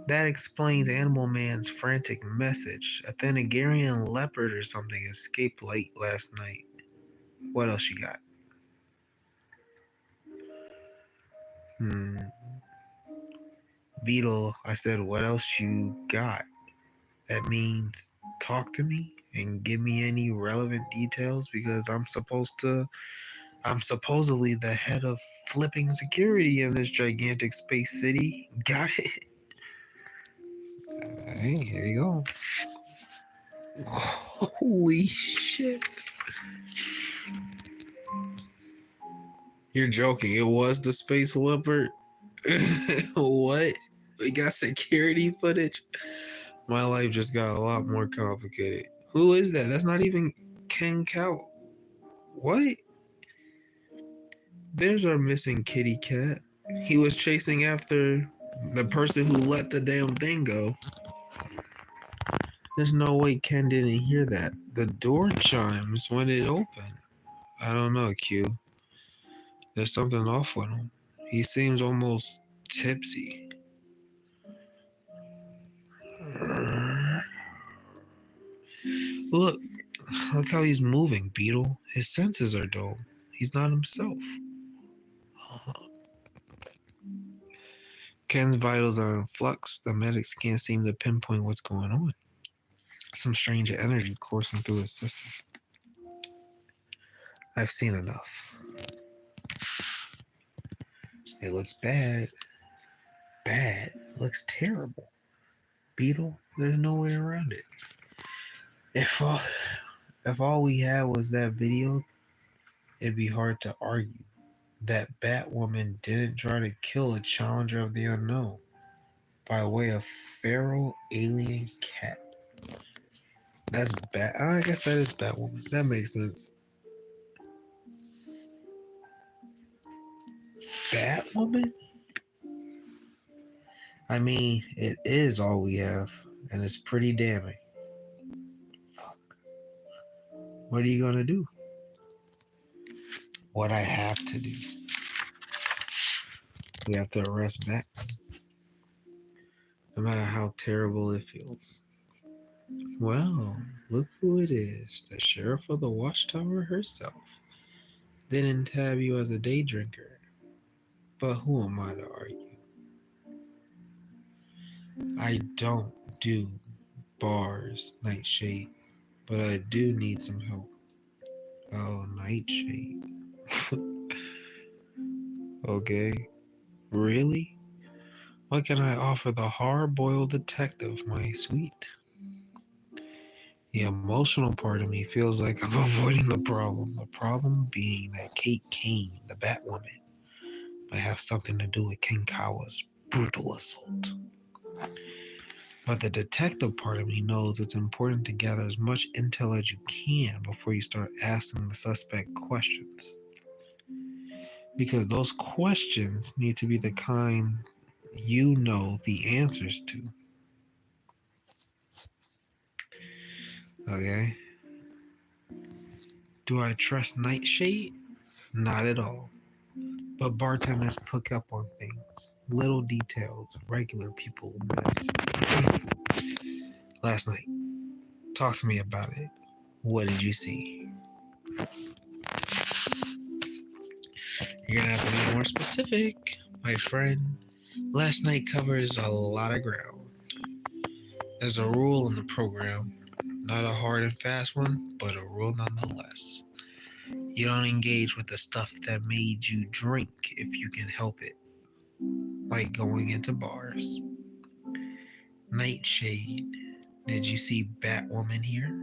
That explains Animal Man's frantic message. A Thanagarian leopard or something escaped late last night. What else you got? Beetle, I said, what else you got? That means talk to me and give me any relevant details because I'm supposedly the head of flipping security in this gigantic space city. Got it? Hey, here you go. Holy shit. You're joking. It was the space leopard? What? We got security footage? My life just got a lot more complicated. Who is that? That's not even Ken Cow. What? There's our missing kitty cat. He was chasing after the person who let the damn thing go. There's no way Ken didn't hear that. The door chimes when it opened. I don't know, Q. There's something off with him. He seems almost tipsy. Look, look how he's moving, Beetle. His senses are dull. He's not himself. Ken's vitals are in flux. The medics can't seem to pinpoint what's going on. Some strange energy coursing through his system. I've seen enough. It looks bad. Bad. It looks terrible. Beetle, there's no way around it. If all, if all we had was that video, it'd be hard to argue. That Batwoman didn't try to kill a challenger of the unknown by way of feral alien cat. That's Bat. I guess that is Batwoman. That makes sense. Batwoman? I mean, it is all we have, and it's pretty damning. Fuck. What are you gonna do? What I have to do. We have to arrest Batman, no matter how terrible it feels. Well, look who it is, the sheriff of the Watchtower herself. Didn't tab you as a day drinker, but who am I to argue? I don't do bars, Nightshade, but I do need some help. Oh, Nightshade. Okay. Really? What can I offer the hard-boiled detective, my sweet? The emotional part of me feels like I'm avoiding the problem. The problem being that Kate Kane, the Batwoman, might have something to do with Ken Kawa's brutal assault. But the detective part of me knows it's important to gather as much intel as you can before you start asking the suspect questions. Because those questions need to be the kind you know the answers to. Okay? Do I trust Nightshade? Not at all. But bartenders pick up on things, little details regular people miss. Last night, talk to me about it. What did you see? You're gonna have to be more specific, my friend. Last night covers a lot of ground. There's a rule in the program, not a hard and fast one, but a rule nonetheless. You don't engage with the stuff that made you drink if you can help it, like going into bars. Nightshade, did you see Batwoman here?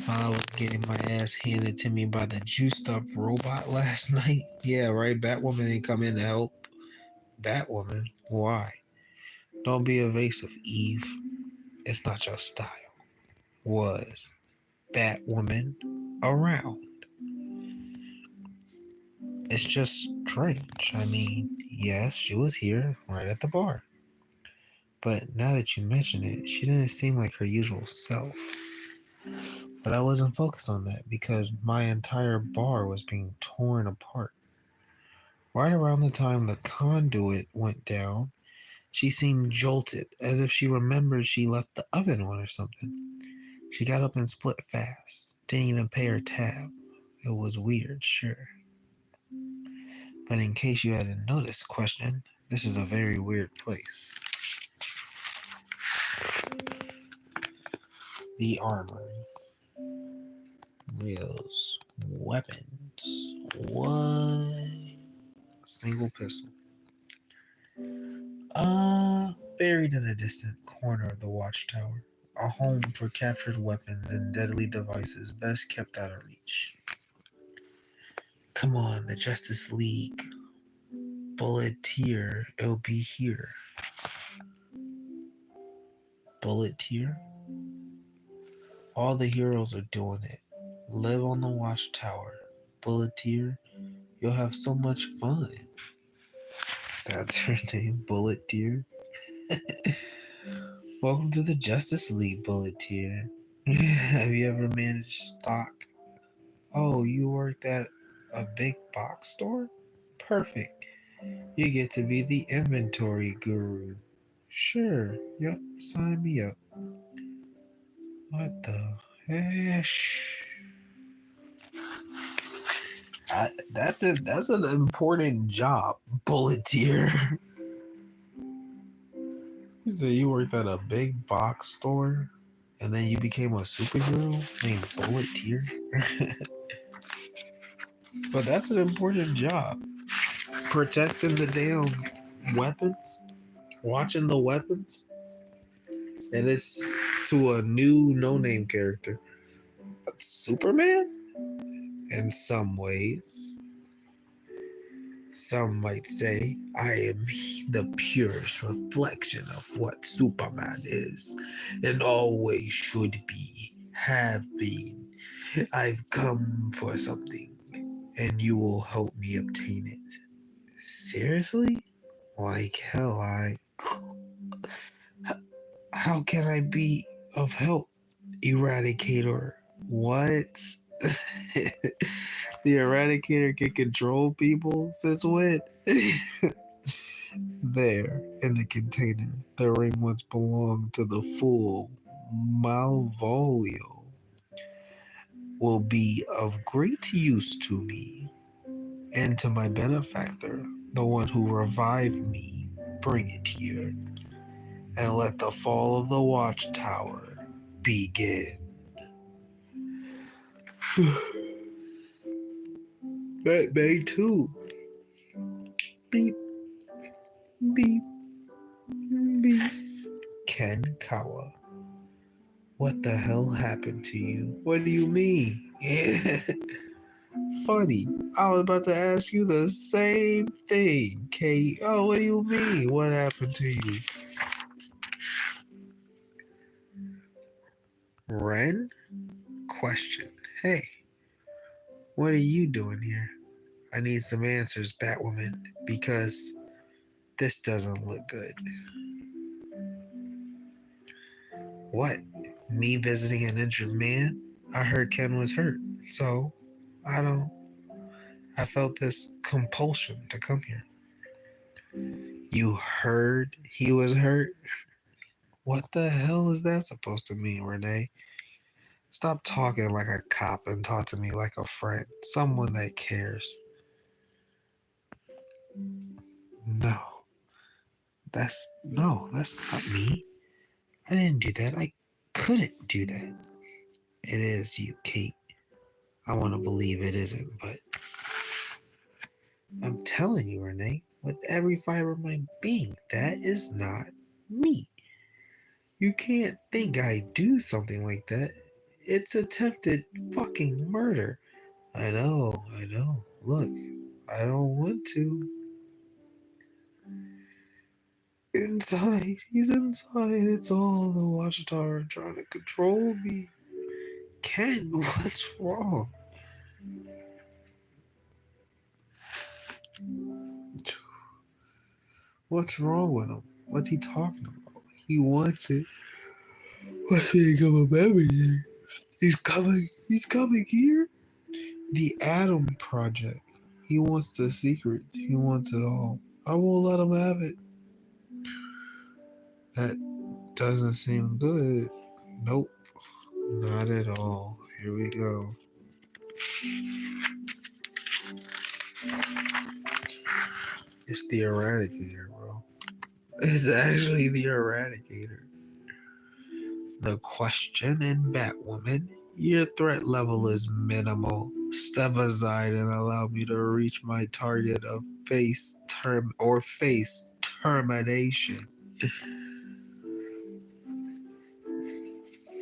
While I was getting my ass handed to me by the juiced up robot last night. Yeah, right. Batwoman ain't come in to help. Batwoman? Why? Don't be evasive, Eve. It's not your style. Was Batwoman around? It's just strange. I mean, yes, she was here right at the bar. But now that you mention it, she didn't seem like her usual self. But I wasn't focused on that because my entire bar was being torn apart. Right around the time the conduit went down, she seemed jolted, as if she remembered she left the oven on or something. She got up and split fast, didn't even pay her tab. It was weird, sure. But in case you hadn't noticed, question, this is a very weird place. The armory. Reels. Weapons. What? A single pistol. Buried in a distant corner of the watchtower. A home for captured weapons and deadly devices best kept out of reach. Come on, the Justice League. Bulleteer, it'll be here. Bulleteer? All the heroes are doing it. Live on the watchtower. Bulleteer, you'll have so much fun. That's her name, Bulleteer. Welcome to the Justice League Bullet tier. Have you ever managed stock? Oh, you worked at a big box store? Perfect. You get to be the inventory guru. Sure, yep, sign me up. What the heck? That's an important job, Bullet tier. You said you worked at a big box store and then you became a superhero named Bullet tier? But that's an important job. Protecting the damn weapons, watching the weapons, and it's to a new no name character. Superman? In some ways. Some might say I am the purest reflection of what Superman is and always should be, have been. I've come for something, and you will help me obtain it. Seriously? Like hell, how can I be of help? Eradicator. What? The Eradicator can control people? Since when? There, in the container, the ring once belonged to the fool Malvolio. Will be of great use to me, and to my benefactor, the one who revived me. Bring it here, and let the fall of the watchtower begin. Batman 2. Beep, beep, beep. Ken Kawa. What the hell happened to you? What do you mean? Funny. I was about to ask you the same thing, Kate. Oh, what do you mean? What happened to you? Ren? Question. Hey, what are you doing here? I need some answers, Batwoman, because this doesn't look good. What? Me visiting an injured man? I heard Ken was hurt, so I don't. I felt this compulsion to come here. You heard he was hurt? What the hell is that supposed to mean, Renee? Stop talking like a cop and talk to me like a friend, someone that cares. No, that's not me. I didn't do that. I couldn't do that. It is you, Kate. I want to believe it isn't, but I'm telling you, Renee, with every fiber of my being, that is not me. You can't think I do something like that. It's attempted fucking murder. I know, I know. Look, I don't want to. Inside, he's inside. It's all the watchtower trying to control me. Ken, what's wrong? What's wrong with him? What's he talking about? He wants it. What's he become of everything? He's coming. He's coming here. The Atom Project. He wants the secrets. He wants it all. I won't let him have it. That doesn't seem good. Nope. Not at all. Here we go. It's the Eradicator, bro. It's actually the Eradicator. The question in Batwoman, your threat level is minimal. Step aside and allow me to reach my target of face termination.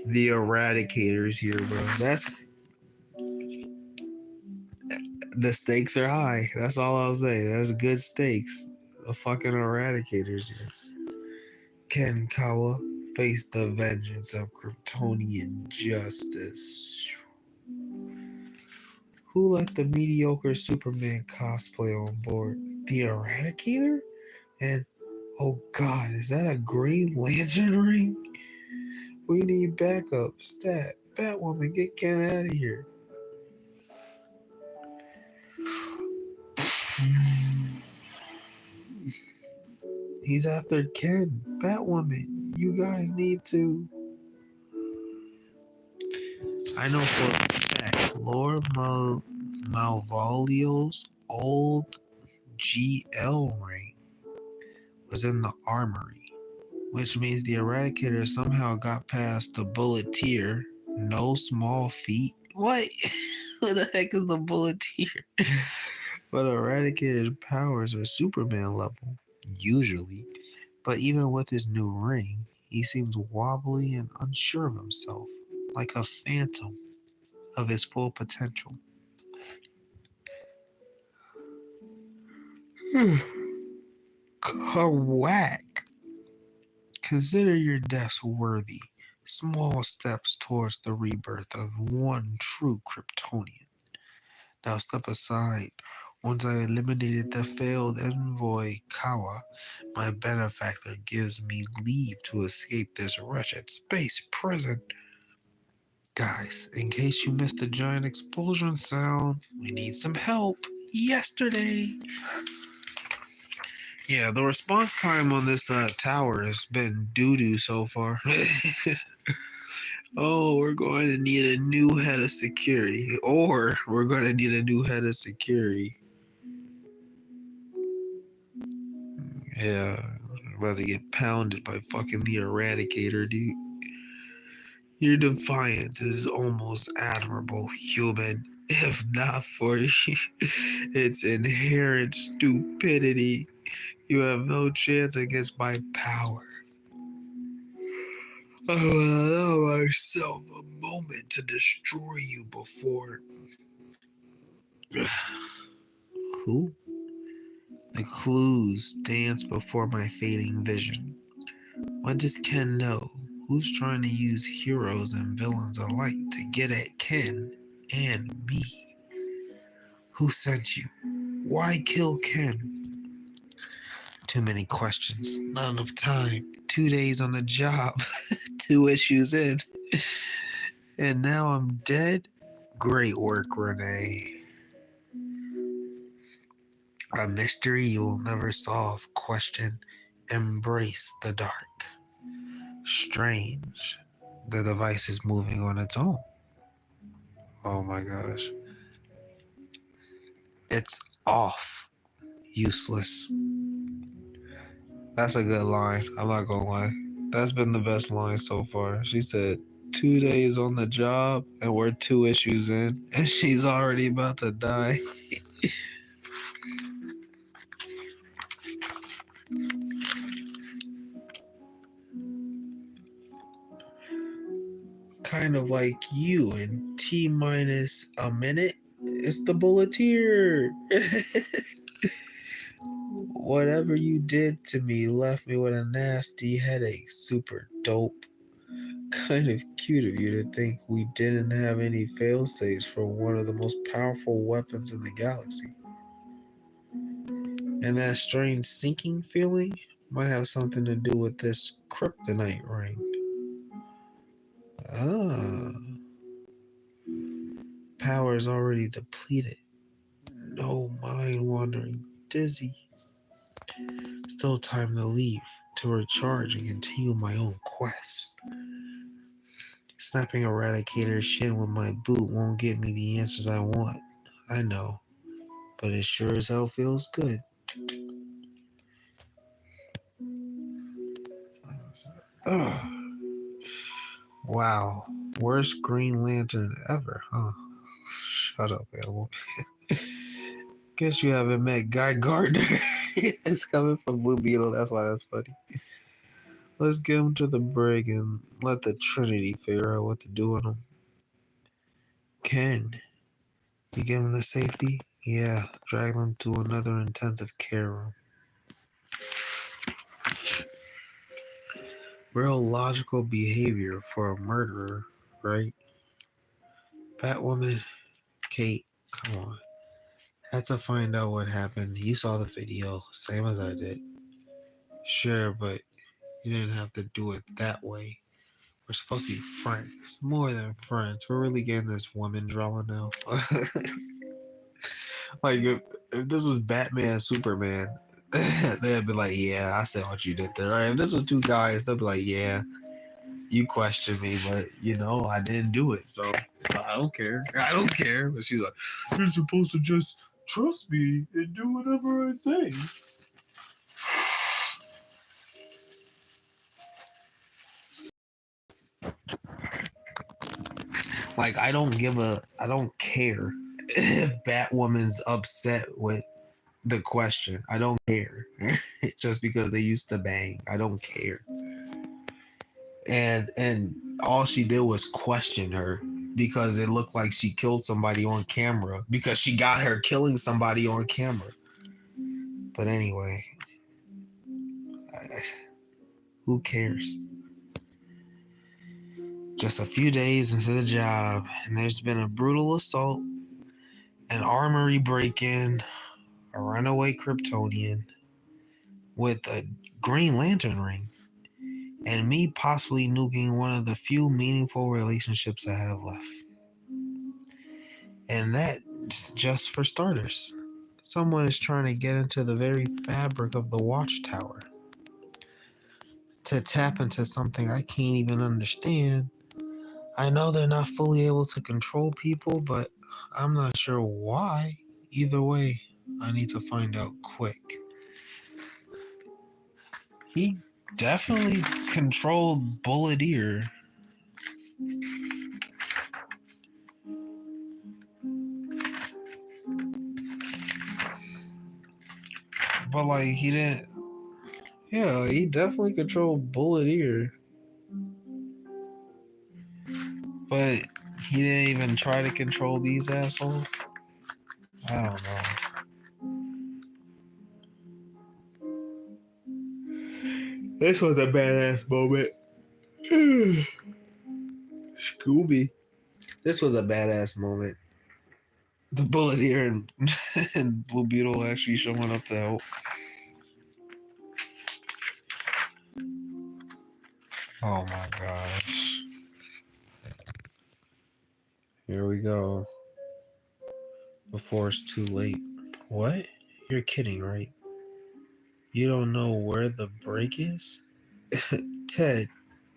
The Eradicator's here, bro. That's the stakes are high. That's all I'll say. That's good stakes. The fucking Eradicator's here. Ken Kawa face the vengeance of Kryptonian justice. Who let the mediocre Superman cosplay on board? The Eradicator? And Oh God, is that a Green Lantern ring? We need backup. Stat. Batwoman, get Ken out of here. He's after Ken. Batwoman, you guys need to. I know for a fact Lord Malvolio's old GL ring was in the armory, which means the Eradicator somehow got past the Bulleteer. No small feat. What? What the heck is the Bulleteer? But Eradicator's powers are Superman level, usually. But even with his new ring, he seems wobbly and unsure of himself, like a phantom of his full potential. Whack. Consider your deaths worthy. Small steps towards the rebirth of one true Kryptonian. Now step aside. Once I eliminated the failed envoy Kawa, my benefactor gives me leave to escape this wretched space prison. Guys, in case you missed the giant explosion sound, we need some help. Yesterday. Yeah, the response time on this tower has been doo-doo so far. Oh, we're going to need a new head of security. Or we're going to need a new head of security. Yeah, I'm about to get pounded by fucking the Eradicator, dude. Your defiance is almost admirable, human. If not for its inherent stupidity, you have no chance against my power. I will allow myself a moment to destroy you before. Who? The clues dance before my fading vision. What does Ken know? Who's trying to use heroes and villains alike to get at Ken and me? Who sent you? Why kill Ken? Too many questions. Not enough time. 2 days on the job. 2 issues in. And now I'm dead? Great work, Renee. A mystery you will never solve. Question. Embrace the dark. Strange. The device is moving on its own. Oh my gosh. It's off. Useless. That's a good line. I'm not gonna lie. That's been the best line so far. She said 2 days on the job and we're 2 issues in and she's already about to die. Kind of like you in T minus a minute. It's the Bulleteer. Whatever you did to me left me with a nasty headache. Super dope. Kind of cute of you to think we didn't have any failsafes for one of the most powerful weapons in the galaxy. And that strange sinking feeling might have something to do with this kryptonite ring. Ah, power is already depleted. No mind wandering, dizzy. Still time to leave, to recharge and continue my own quest. Snapping Eradicator's shin with my boot won't get me the answers I want. I know, but it sure as hell feels good. Ugh. Wow. Worst Green Lantern ever, huh? Shut up, animal. Guess you haven't met Guy Gardner. It's coming from Blue Beetle, that's why that's funny. Let's get him to the brig and let the Trinity figure out what to do with him. Ken, you give him the safety? Yeah, drag him to another intensive care room. Real logical behavior for a murderer, right? Batwoman, Kate, come on. Had to find out what happened. You saw the video, same as I did. Sure, but you didn't have to do it that way. We're supposed to be friends, more than friends. We're really getting this woman drama now. Like if this was Batman, Superman, they'd be like, "Yeah, I said what you did there." Right? If this was two guys, they'd be like, "Yeah, you questioned me, but I didn't do it, so I don't care. I don't care." But she's like, "You're supposed to just trust me and do whatever I say." Like I don't care if Batwoman's upset with the question. I don't care. Just because they used to bang. I don't care. And all she did was question her because it looked like she killed somebody on camera because she got her killing somebody on camera. But anyway, I, who cares? Just a few days into the job, and there's been a brutal assault, an armory break-in, a runaway Kryptonian with a Green Lantern ring, and me possibly nuking one of the few meaningful relationships I have left. And that's just for starters. Someone is trying to get into the very fabric of the watchtower to tap into something I can't even understand. I know they're not fully able to control people, but I'm not sure why. Either way, I need to find out quick. He definitely controlled Bullet Ear. But like he didn't. Yeah, he definitely controlled Bullet Ear. But he didn't even try to control these assholes. I don't know. This was a badass moment. Scooby. This was a badass moment. The Bullet Ear and, and Blue Beetle actually showing up to help. Oh my gosh. Here we go. Before it's too late. What? You're kidding, right? You don't know where the break is? Ted,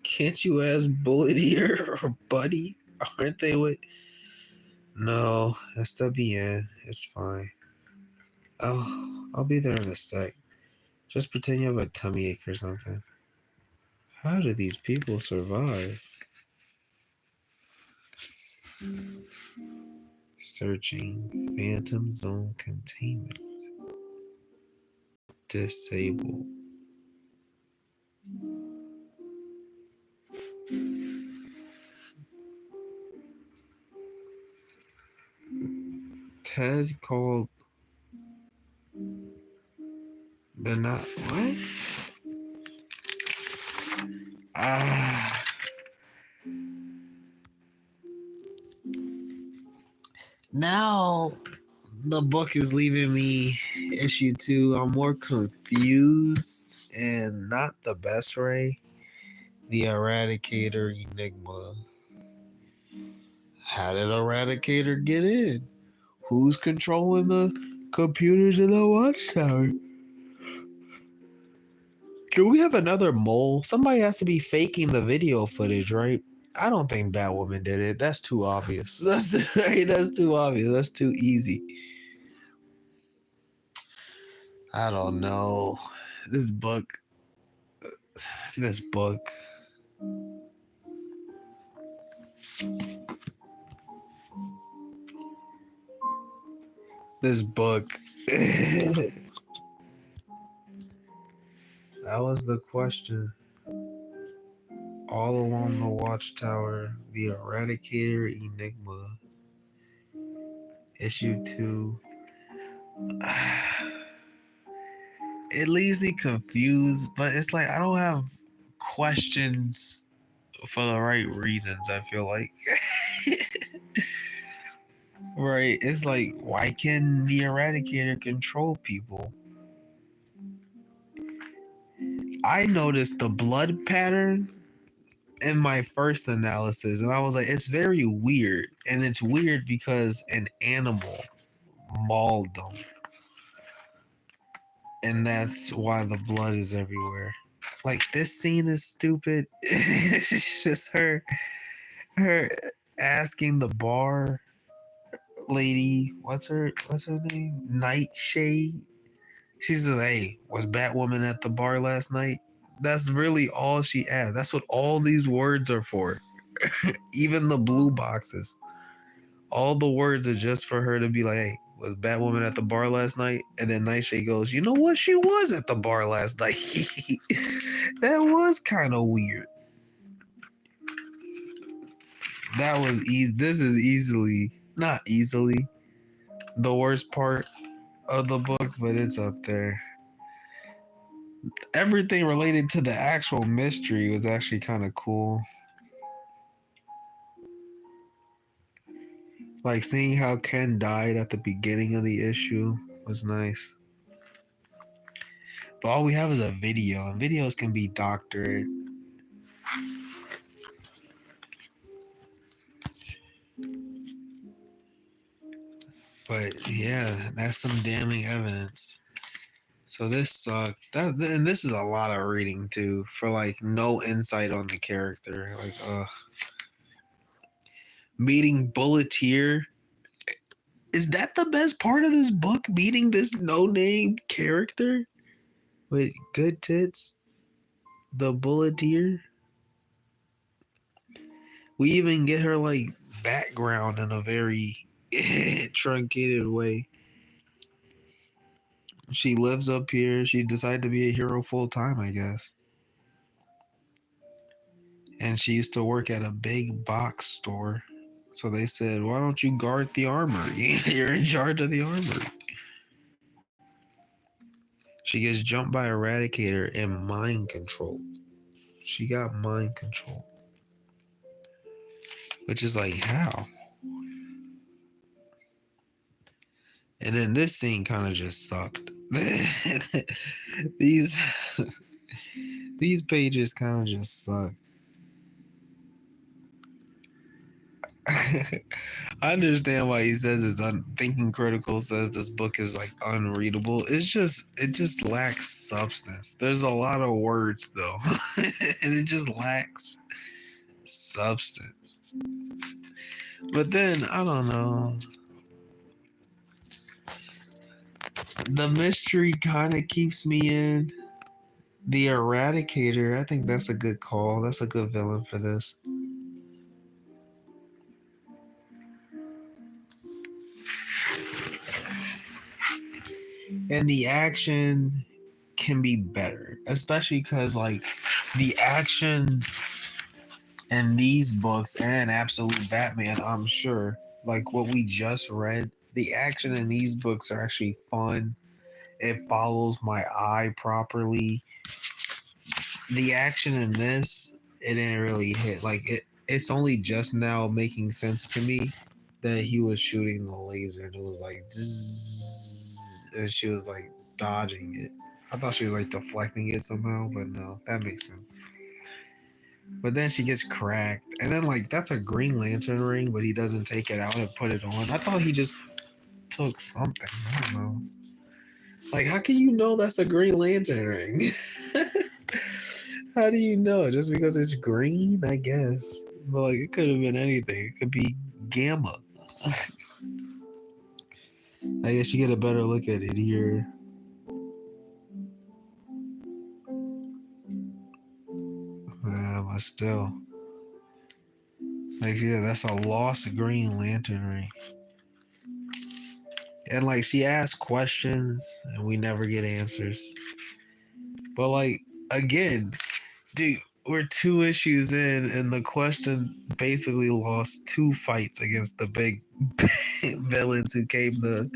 can't you ask Bullet Ear or Buddy? Aren't they with... No, that's the BN. It's fine. I'll be there in a sec. Just pretend you have a tummy ache or something. How do these people survive? Searching Phantom Zone containment. Disable. Ted called the not what? Ah. Now the book is leaving me issue 2. I'm more confused and not the best way. The Eradicator Enigma. How did Eradicator get in? Who's controlling the computers in the watchtower? Do we have another mole? Somebody has to be faking the video footage, right? I don't think Batwoman did it. That's too obvious. That's too obvious. That's too easy. I don't know. This book. This book. This book. That was the question. All along the watchtower, the Eradicator Enigma. Issue 2. It leaves me confused, but it's like I don't have questions for the right reasons, I feel like. Right. It's like, why can the Eradicator control people? I noticed the blood pattern in my first analysis, and I was like, it's very weird. And it's weird because an animal mauled them. And that's why the blood is everywhere. Like, this scene is stupid. It's just her asking the bar lady, what's her name? Nightshade. She's like, hey, was Batwoman at the bar last night? That's really all she asked. That's what all these words are for. Even the blue boxes. All the words are just for her to be like, hey, was Batwoman at the bar last night? And then Nightshade goes, you know what? She was at the bar last night. That was kind of weird. That was easy. This is easily, not easily, the worst part of the book, but it's up there. Everything related to the actual mystery was actually kind of cool. Like seeing how Ken died at the beginning of the issue was nice. But all we have is a video, and videos can be doctored. But yeah, that's some damning evidence. So this sucked. And this is a lot of reading too, for like no insight on the character. Like, meeting Bulleteer. Is that the best part of this book? Meeting this no-name character with good tits, the Bulleteer. We even get her like background in a very truncated way. She lives up here. She decided to be a hero full time, I guess. And she used to work at a big box store. So they said, why don't you guard the armory? You're in charge of the armory. She gets jumped by Eradicator and mind control. She got mind control. Which is like, how? And then this scene kind of just sucked. these these pages kind of just suck. I understand why he says it's Thinking Critical says this book is like unreadable. It just lacks substance. There's a lot of words though, and it just lacks substance. But then I don't know. The mystery kind of keeps me in. The Eradicator, I think that's a good call. That's a good villain for this. And the action can be better, especially because like the action in these books and Absolute Batman, I'm sure, like what we just read, the action in these books are actually fun. It follows my eye properly. The action in this, it didn't really hit. Like it's only just now making sense to me that he was shooting the laser and it was like zzz, and she was like dodging it. I thought she was like deflecting it somehow, but no, that makes sense. But then she gets cracked, and then like that's a Green Lantern ring, but he doesn't take it out and put it on. I thought he just took something. I don't know. Like, how can you know that's a Green Lantern ring? How do you know? Just because it's green, I guess. But like, it could have been anything. It could be gamma. I guess you get a better look at it here. But still, like, yeah, that's a lost Green Lantern ring. And like, she asks questions, and we never get answers. But like, again, dude, we're 2 issues in, and the question basically lost 2 fights against the big villains who came to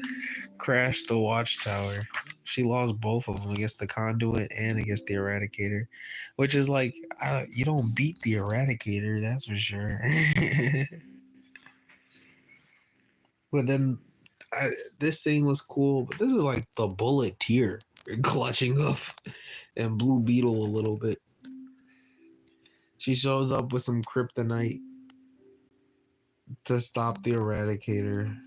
crash the Watchtower. She lost both of them against the Conduit and against the Eradicator, which is like, you don't beat the Eradicator, that's for sure. But then this thing was cool, but this is like the Bulleteer. clutching up and Blue Beetle a little bit. She shows up with some kryptonite to stop the Eradicator.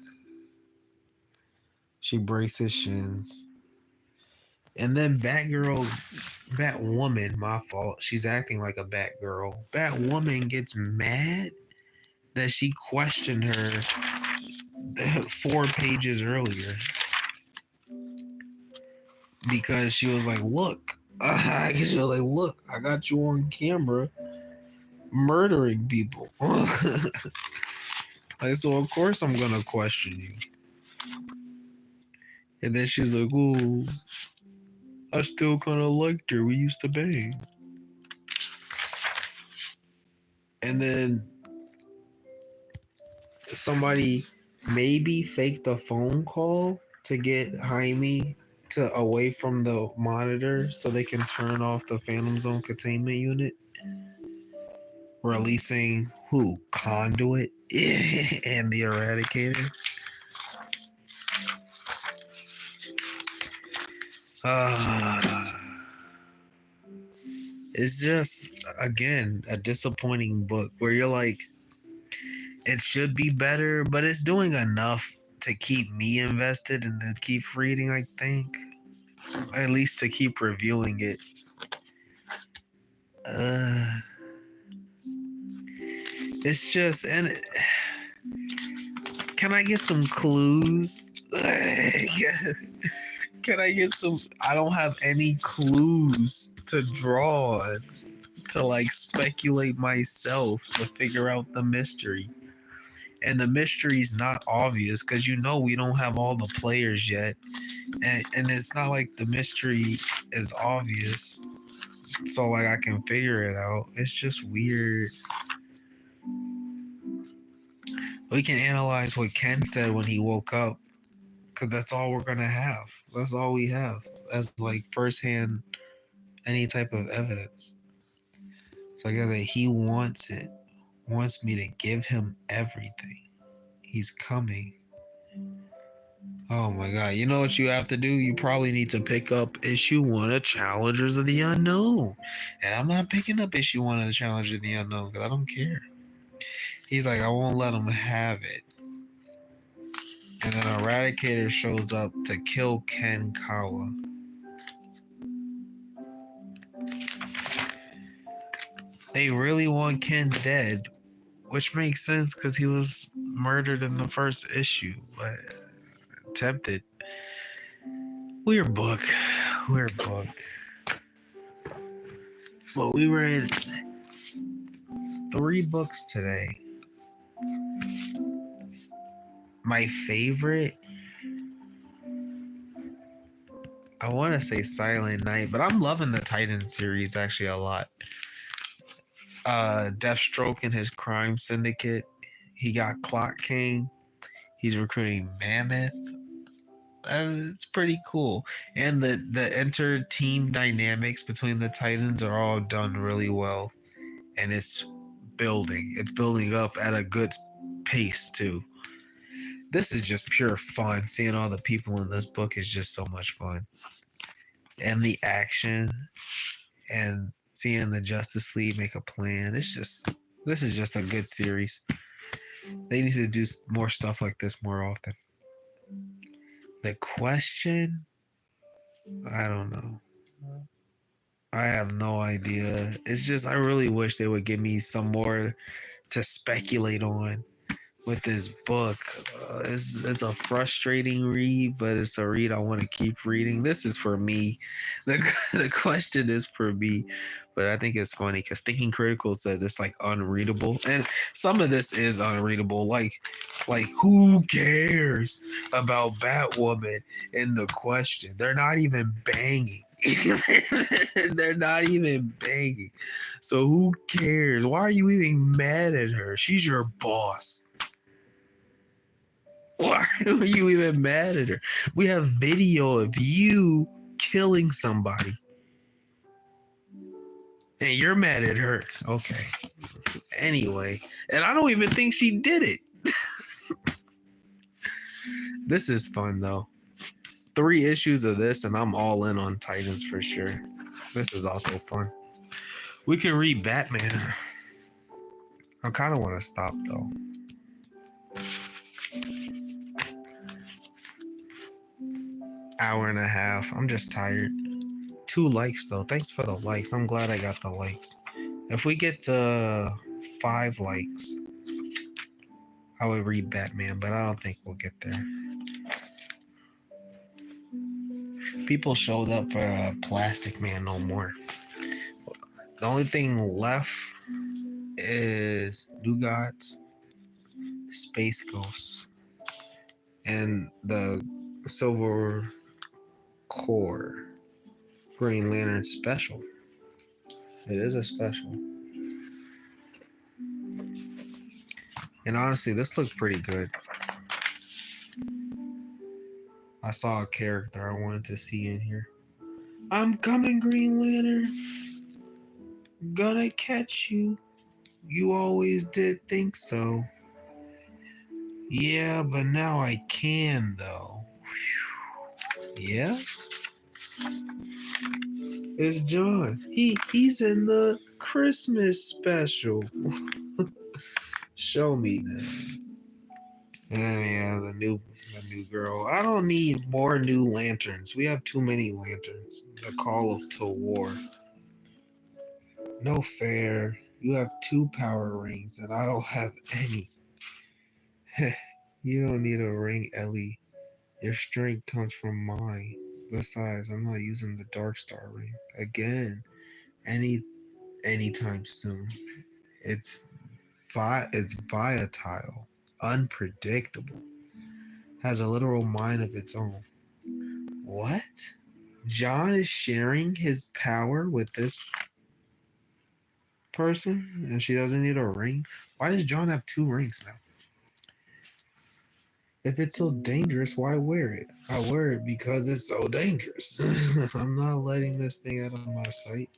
She breaks his shins. And then Batwoman, my fault. She's acting like a Batgirl. Batwoman gets mad that she questioned her 4 pages earlier. Because she was like, look, I got you on camera murdering people. Like, so of course I'm gonna question you. And then she's like, oh, I still kind of liked her. We used to bang. And then somebody maybe faked a phone call to get Jaime away from the monitor so they can turn off the Phantom Zone containment unit, releasing who? Conduit and the Eradicator. It's just, again, a disappointing book where you're like, it should be better, but it's doing enough to keep me invested and to keep reading, I think. At least to keep reviewing it. It's just, and can I get some clues? Can I get some? I don't have any clues to draw on, to like speculate myself to figure out the mystery. And the mystery is not obvious because we don't have all the players yet. And it's not like the mystery is obvious. So like I can figure it out. It's just weird. We can analyze what Ken said when he woke up, because that's all we're gonna have. That's all we have as like firsthand any type of evidence. So I got that he wants me to give him everything. He's coming. Oh my god. You know what you have to do? You probably need to pick up issue 1 of Challengers of the Unknown. And I'm not picking up issue 1 of the Challengers of the Unknown because I don't care. He's like, I won't let him have it. And then Eradicator shows up to kill Ken Kawa. They really want Ken dead, which makes sense because he was murdered in the first issue. But attempted. Weird book. But we read 3 books today. My favorite, I want to say Silent Night, but I'm loving the Titans series actually a lot. Deathstroke and his crime syndicate. He got Clock King. He's recruiting Mammoth. It's pretty cool. And the inter-team dynamics between the Titans are all done really well. And it's building up at a good pace too. This is just pure fun. Seeing all the people in this book is just so much fun. And the action and seeing the Justice League make a plan. This is just a good series. They need to do more stuff like this more often. The Question, I don't know. I have no idea. It's just, I really wish they would give me some more to speculate on with this book. It's a frustrating read, but it's a read I want to keep reading. This is for me. The Question is for me, but I think it's funny because Thinking Critical says it's like unreadable, and some of this is unreadable. Like who cares about Batwoman in The Question? They're not even banging. They're not even banging. So who cares? Why are you even mad at her? She's your boss. Why are you even mad at her? We have video of you killing somebody. And you're mad at her. Okay. Anyway. And I don't even think she did it. This is fun though. 3 issues of this, and I'm all in on Titans for sure. This is also fun. We can read Batman. I kind of want to stop though. Hour and a half. I'm just tired. 2 likes though. Thanks for the likes. I'm glad I got the likes. If we get to 5 likes, I would read Batman, but I don't think we'll get there. People showed up for Plastic Man no more. The only thing left is New Gods, Space Ghosts, and the Silver Core Green Lantern special. It is a special. And honestly, this looked pretty good. I saw a character I wanted to see in here. I'm coming, Green Lantern. Gonna catch you. You always did think so. Yeah, but now I can, though. Yeah? It's John. He's in the Christmas special. Show me that. Yeah, the new girl. I don't need more new lanterns. We have too many lanterns. The call to war. No fair. You have 2 power rings and I don't have any. You don't need a ring, Ellie. Your strength comes from mine. Besides, I'm not using the Dark Star ring again. Anytime soon. It's volatile, unpredictable, has a literal mind of its own. What? John is sharing his power with this person and she doesn't need a ring? Why does John have 2 rings now? If it's so dangerous, why wear it? I wear it because it's so dangerous. I'm not letting this thing out of my sight.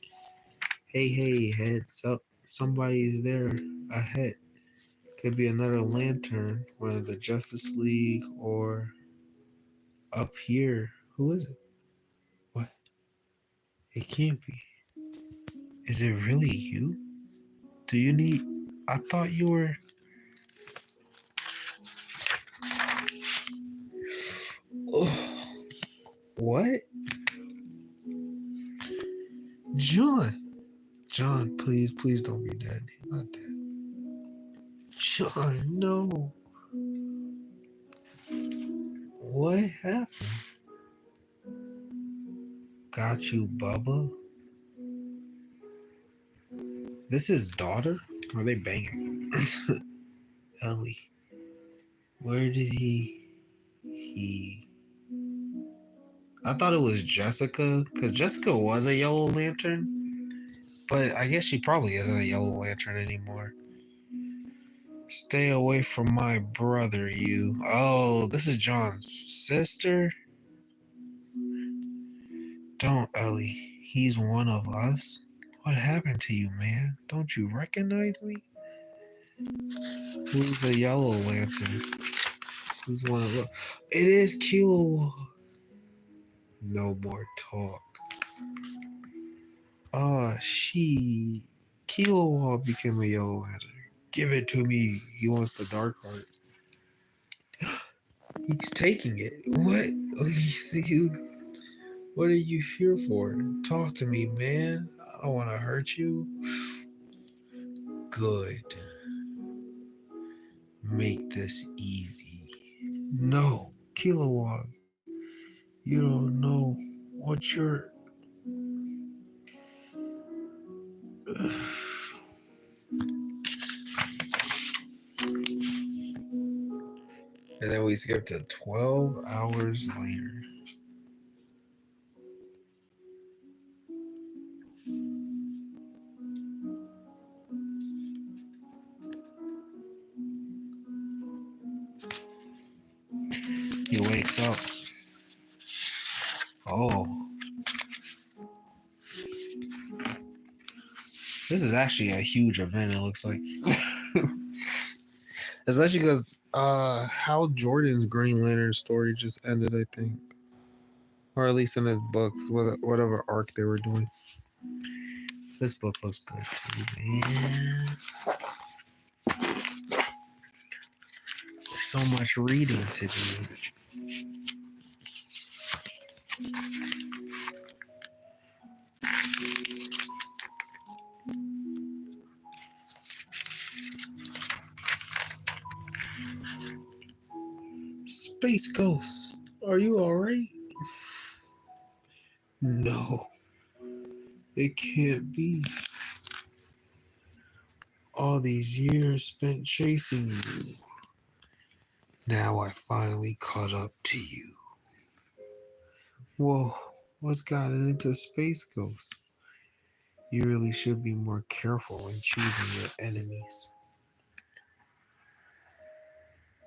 Hey, heads up. Somebody's there ahead. Could be another lantern, whether the Justice League or up here. Who is it? What? It can't be. Is it really you? Do you need... I thought you were... Oh, what? John, please don't be dead. He's not dead. John, no. What happened? Got you, Bubba? This is daughter? Are they banging? Ellie. Where did he... I thought it was Jessica, because Jessica was a Yellow Lantern, but I guess she probably isn't a Yellow Lantern anymore. Stay away from my brother, you. Oh, this is John's sister? Don't, Ellie. He's one of us. What happened to you, man? Don't you recognize me? Who's a Yellow Lantern? Who's one of us? It is Kilowog. No more talk. Kilowog became a Yellow Lantern. Give it to me. He wants the Dark Heart. He's taking it. What? Let me see you. What are you here for? Talk to me, man. I don't want to hurt you. Good. Make this easy. No, Kilowog. You don't know what you're... And then we skip to 12 hours later. He wakes up. Oh. This is actually a huge event, it looks like. Especially because Hal Jordan's Green Lantern story just ended, I think. or at least in his books, whatever arc they were doing. This book looks good too, man. There's so much reading to do. Space Ghost, are you alright? No, it can't be. All these years spent chasing you. Now I finally caught up to you. Whoa, what's gotten into Space Ghost? You really should be more careful when choosing your enemies.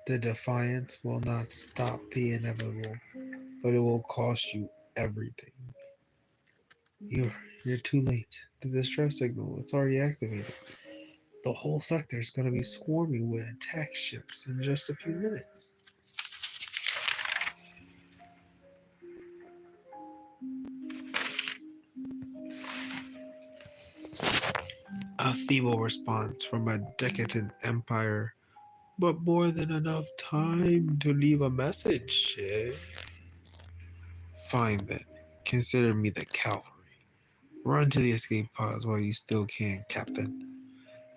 The defiance will not stop the inevitable, but it will cost you everything. You're you're too late. The distress signal, it's already activated. The whole sector is going to be swarming with attack ships in just a few minutes. A feeble response from a decadent empire, but more than enough time to leave a message. Eh? Fine then. Consider me the cavalry. Run to the escape pods while you still can, Captain.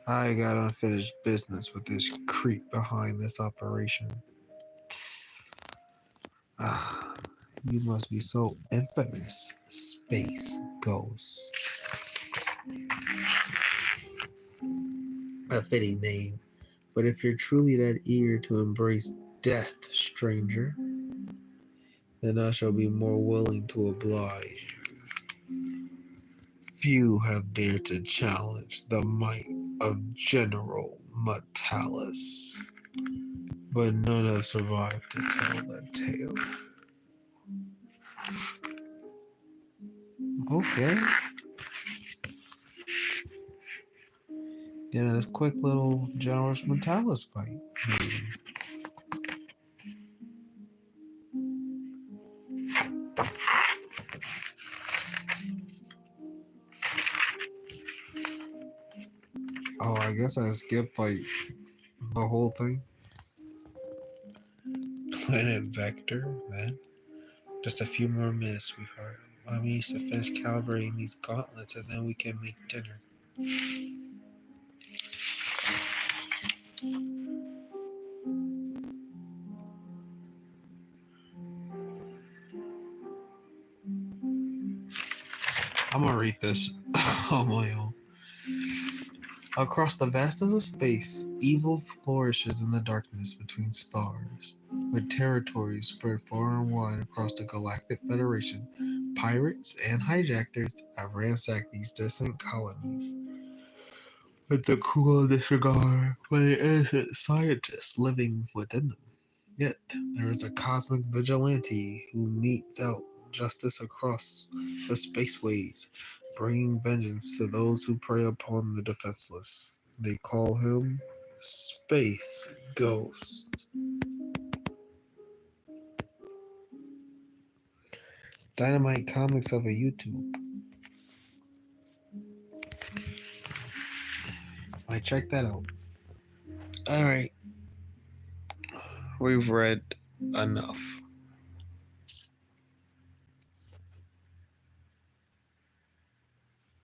I got unfinished business with this creep behind this operation. Ah, you must be so infamous, Space Ghost. A fitting name. But if you're truly that eager to embrace death, stranger, then I shall be more willing to oblige. Few have dared to challenge the might of General Metalis, but none have survived to tell that tale. Okay. Getting this quick little General Metalis fight. Maybe. Oh, I guess I skipped like the whole thing. Planet Vector, man. Just a few more minutes, sweetheart. Mommy needs to finish calibrating these gauntlets and then we can make dinner. I'm gonna read this on my own. Across the vastness of space, evil flourishes in the darkness between stars. With territories spread far and wide across the Galactic Federation, pirates and hijackers have ransacked these distant colonies with the cruel disregard for the innocent scientists living within them. Yet, there is a cosmic vigilante who metes out justice across the spaceways, bringing vengeance to those who prey upon the defenseless. They call him Space Ghost. Dynamite Comics of a YouTube. I check that out. Alright, we've read enough.